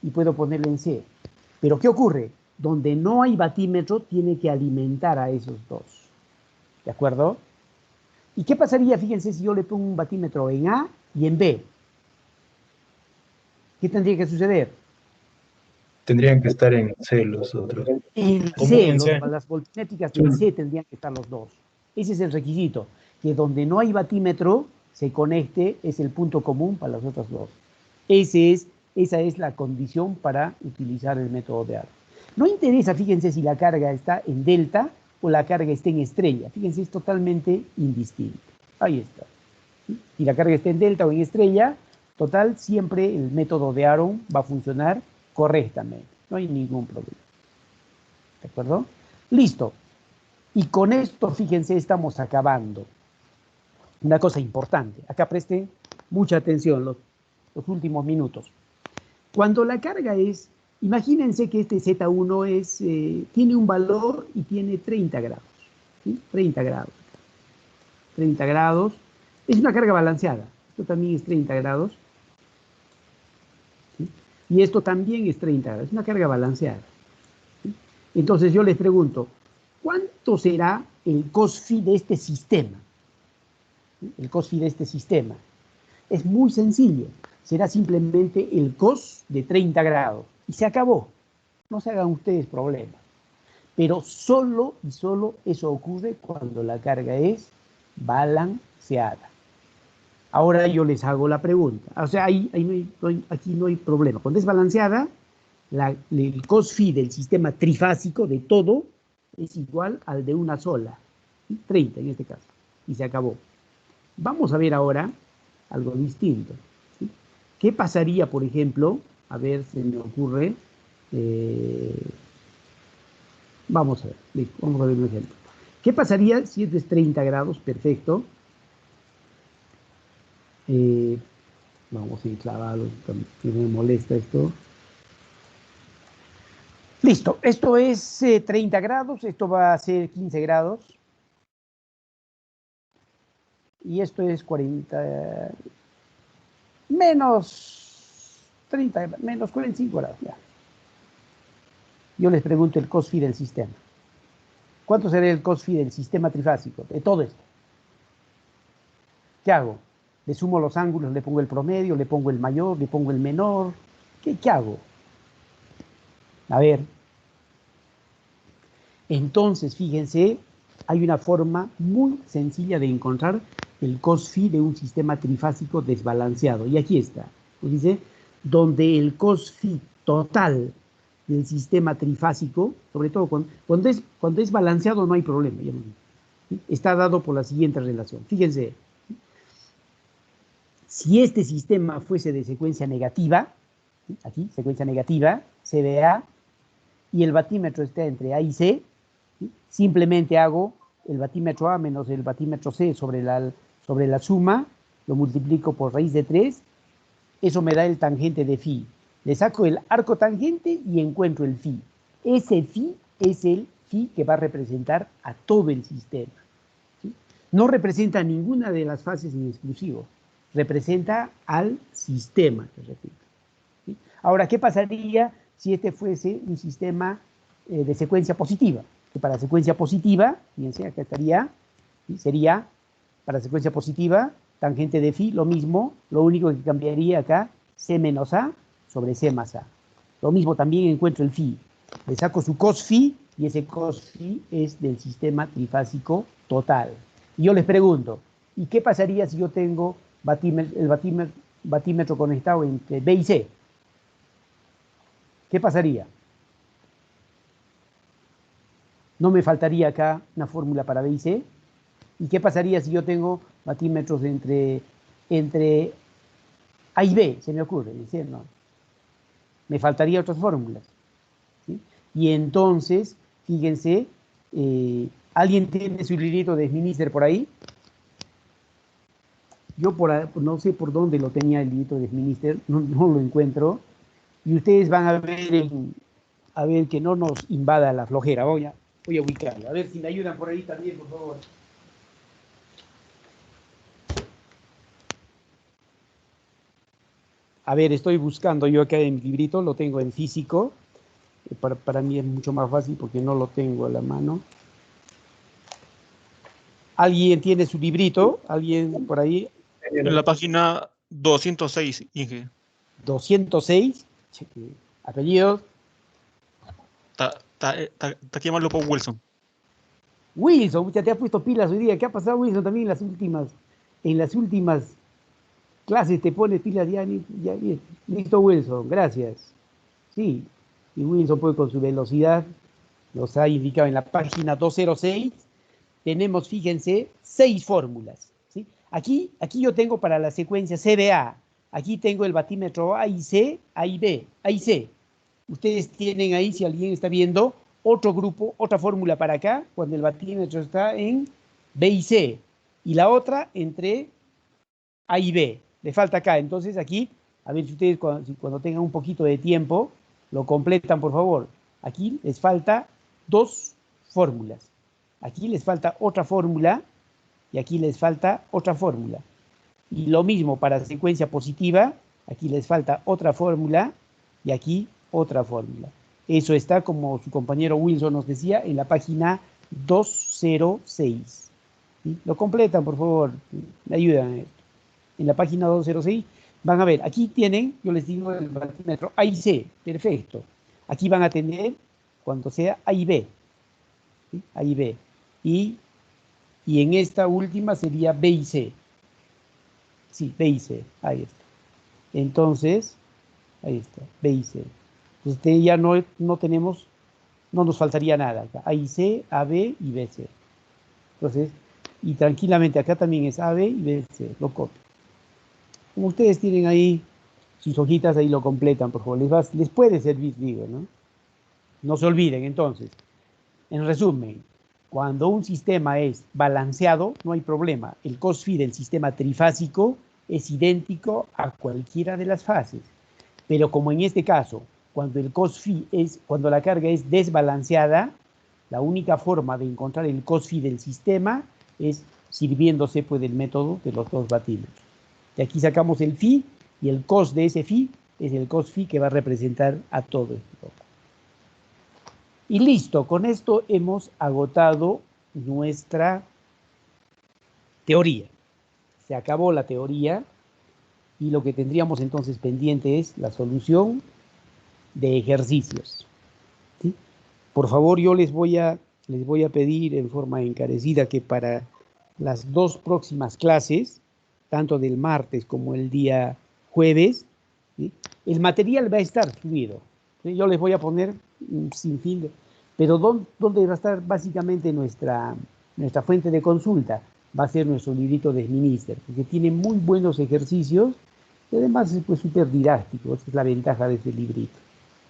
y puedo ponerlo en C. Pero ¿qué ocurre? Donde no hay batímetro, tiene que alimentar a esos 2. ¿De acuerdo? ¿Y qué pasaría, fíjense, si yo le pongo un batímetro en A y en B? ¿Qué tendría que suceder? Tendrían que estar en C los otros. En C, las voltmétricas en C tendrían que estar los 2. Ese es el requisito, que donde no hay batímetro se conecte, es el punto común para las otras 2. Esa es la condición para utilizar el método de Aaron. No interesa, fíjense, si la carga está en delta o la carga está en estrella. Fíjense, es totalmente indistinto. Ahí está. ¿Sí? Si la carga está en delta o en estrella, total, siempre el método de Aaron va a funcionar correctamente. No hay ningún problema. ¿De acuerdo? Listo. Y con esto, fíjense, estamos acabando. Una cosa importante. Acá presten mucha atención los últimos minutos. Cuando la carga es, imagínense que este Z1 tiene un valor y tiene 30 grados. ¿Sí? 30 grados. 30 grados. Es una carga balanceada. Esto también es 30 grados. ¿Sí? Y esto también es 30 grados. Es una carga balanceada. ¿Sí? Entonces yo les pregunto, ¿cuánto será el cos phi de este sistema? ¿Sí? El cos phi de este sistema. Es muy sencillo. Será simplemente el cos de 30 grados. Y se acabó. No se hagan ustedes problemas. Pero solo y solo eso ocurre cuando la carga es balanceada. Ahora yo les hago la pregunta. O sea, aquí no hay problema. Cuando es balanceada, el cos-phi del sistema trifásico de todo es igual al de una sola. 30 en este caso. Y se acabó. Vamos a ver ahora algo distinto. ¿Sí? ¿Qué pasaría, por ejemplo? A ver, se me ocurre. Vamos a ver. Listo, vamos a ver un ejemplo. ¿Qué pasaría si esto es 30 grados? Perfecto. Vamos a ir clavados, que me molesta esto. Listo, esto es 30 grados, esto va a ser 15 grados. Y esto es 40, menos 30, menos 45 grados. Ya. Yo les pregunto el cos-phi del sistema. ¿Cuánto será el cos-phi del sistema trifásico? De todo esto. ¿Qué hago? Le sumo los ángulos, le pongo el promedio, le pongo el mayor, le pongo el menor. ¿Qué hago? A ver. Entonces, fíjense, hay una forma muy sencilla de encontrar el cos-phi de un sistema trifásico desbalanceado. Y aquí está. Pues dice, donde el cos-phi total del sistema trifásico, sobre todo cuando es balanceado no hay problema. ¿Sí? Está dado por la siguiente relación. Fíjense. Si este sistema fuese de secuencia negativa, ¿sí? Aquí, secuencia negativa, CBA, y el batímetro está entre A y C, ¿sí? Simplemente hago el batímetro A menos el batímetro C sobre la suma, lo multiplico por raíz de 3, eso me da el tangente de phi. Le saco el arco tangente y encuentro el phi. Ese phi es el phi que va a representar a todo el sistema. ¿Sí? No representa ninguna de las fases en exclusivo. Representa al sistema. ¿Sí? Ahora, ¿qué pasaría si este fuese un sistema de secuencia positiva? Que para secuencia positiva, fíjense, acá estaría, ¿sí? Sería para secuencia positiva, tangente de phi, lo mismo, lo único que cambiaría acá, C menos A sobre C más A. Lo mismo también encuentro el phi. Le saco su cos phi y ese cos phi es del sistema trifásico total. Y yo les pregunto, ¿y qué pasaría si yo tengo el batímetro conectado entre B y C? ¿Qué pasaría? ¿No me faltaría acá una fórmula para B y C? ¿Y qué pasaría si yo tengo batímetros entre A y B? Se me ocurre, ¿no? Me faltarían otras fórmulas. ¿Sí? Y entonces, fíjense, ¿alguien tiene su librito de Westminster por ahí? Yo no sé por dónde lo tenía el librito de Westminster, no lo encuentro. Y ustedes van a ver que no nos invada la flojera. Voy a ubicarlo. A ver si me ayudan por ahí también, por favor. A ver, estoy buscando yo acá en mi librito, lo tengo en físico. Para mí es mucho más fácil porque no lo tengo a la mano. ¿Alguien tiene su librito? ¿Alguien por ahí? En la página 206, Inge. 206. Apellidos. Está mal por Wilson. Wilson, ya te has puesto pilas hoy día. ¿Qué ha pasado, Wilson? También en las últimas clases te pones pilas ya bien. Listo, Wilson, gracias. Sí, y Wilson puede con su velocidad, nos ha indicado en la página 206, tenemos, fíjense, 6 fórmulas. ¿Sí? Aquí yo tengo para la secuencia CBA, aquí tengo el batímetro A y C, A y B, A y C. Ustedes tienen ahí, si alguien está viendo, otro grupo, otra fórmula para acá, cuando el batímetro está en B y C, y la otra entre A y B. Le falta acá, entonces aquí, a ver si ustedes cuando tengan un poquito de tiempo, lo completan, por favor. Aquí les falta 2 fórmulas. Aquí les falta otra fórmula y aquí les falta otra fórmula. Y lo mismo para secuencia positiva, aquí les falta otra fórmula y aquí otra fórmula. Eso está, como su compañero Wilson nos decía, en la página 206. ¿Sí? Lo completan, por favor. Me ayudan. En la página 206 van a ver, aquí tienen, yo les digo, el batímetro A y C. Perfecto. Aquí van a tener, cuando sea A y B. ¿Sí? A y B. Y en esta última sería B y C. Sí, B y C, ahí está. Entonces, ahí está, B y C. Entonces ya no tenemos, no nos faltaría nada acá. A y C, AB y BC. Entonces, y tranquilamente acá también es AB y BC, lo copio. Como ustedes tienen ahí sus hojitas, ahí lo completan, por favor. Les puede servir, digo, ¿no? No se olviden, entonces. En resumen, cuando un sistema es balanceado, no hay problema. El cos-phi del sistema trifásico es idéntico a cualquiera de las fases. Pero como en este caso, cuando el cos-phi cuando la carga es desbalanceada, la única forma de encontrar el cos-phi del sistema es sirviéndose pues del método de los dos batímetros. De aquí sacamos el phi y el cos de ese phi es el cos-phi que va a representar a todo esto. Y listo, con esto hemos agotado nuestra teoría. Se acabó la teoría y lo que tendríamos entonces pendiente es la solución de ejercicios. ¿Sí? Por favor, yo les voy a pedir en forma encarecida que para las dos próximas clases, tanto del martes como el día jueves, ¿sí? El material va a estar subido. ¿Sí? Yo les voy a poner un sinfín de... Pero ¿dónde va a estar básicamente nuestra fuente de consulta? Va a ser nuestro librito de Minister, porque tiene muy buenos ejercicios y además es pues súper didáctico. Esa es la ventaja de este librito.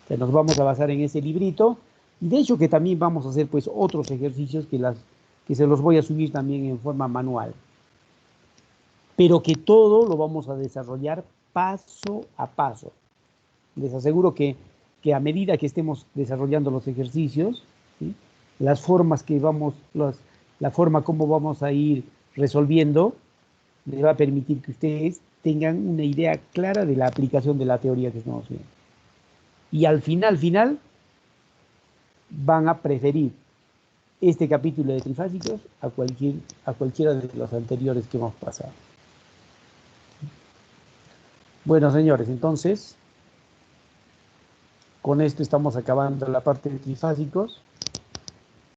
O sea, nos vamos a basar en ese librito y de hecho que también vamos a hacer pues otros ejercicios que se los voy a subir también en forma manual. Pero que todo lo vamos a desarrollar paso a paso. Les aseguro que a medida que estemos desarrollando los ejercicios, ¿sí? Las formas que la forma como vamos a ir resolviendo, les va a permitir que ustedes tengan una idea clara de la aplicación de la teoría que estamos viendo. Y al final, van a preferir este capítulo de trifásicos a cualquiera de los anteriores que hemos pasado. Bueno, señores, entonces, con esto estamos acabando la parte de trifásicos.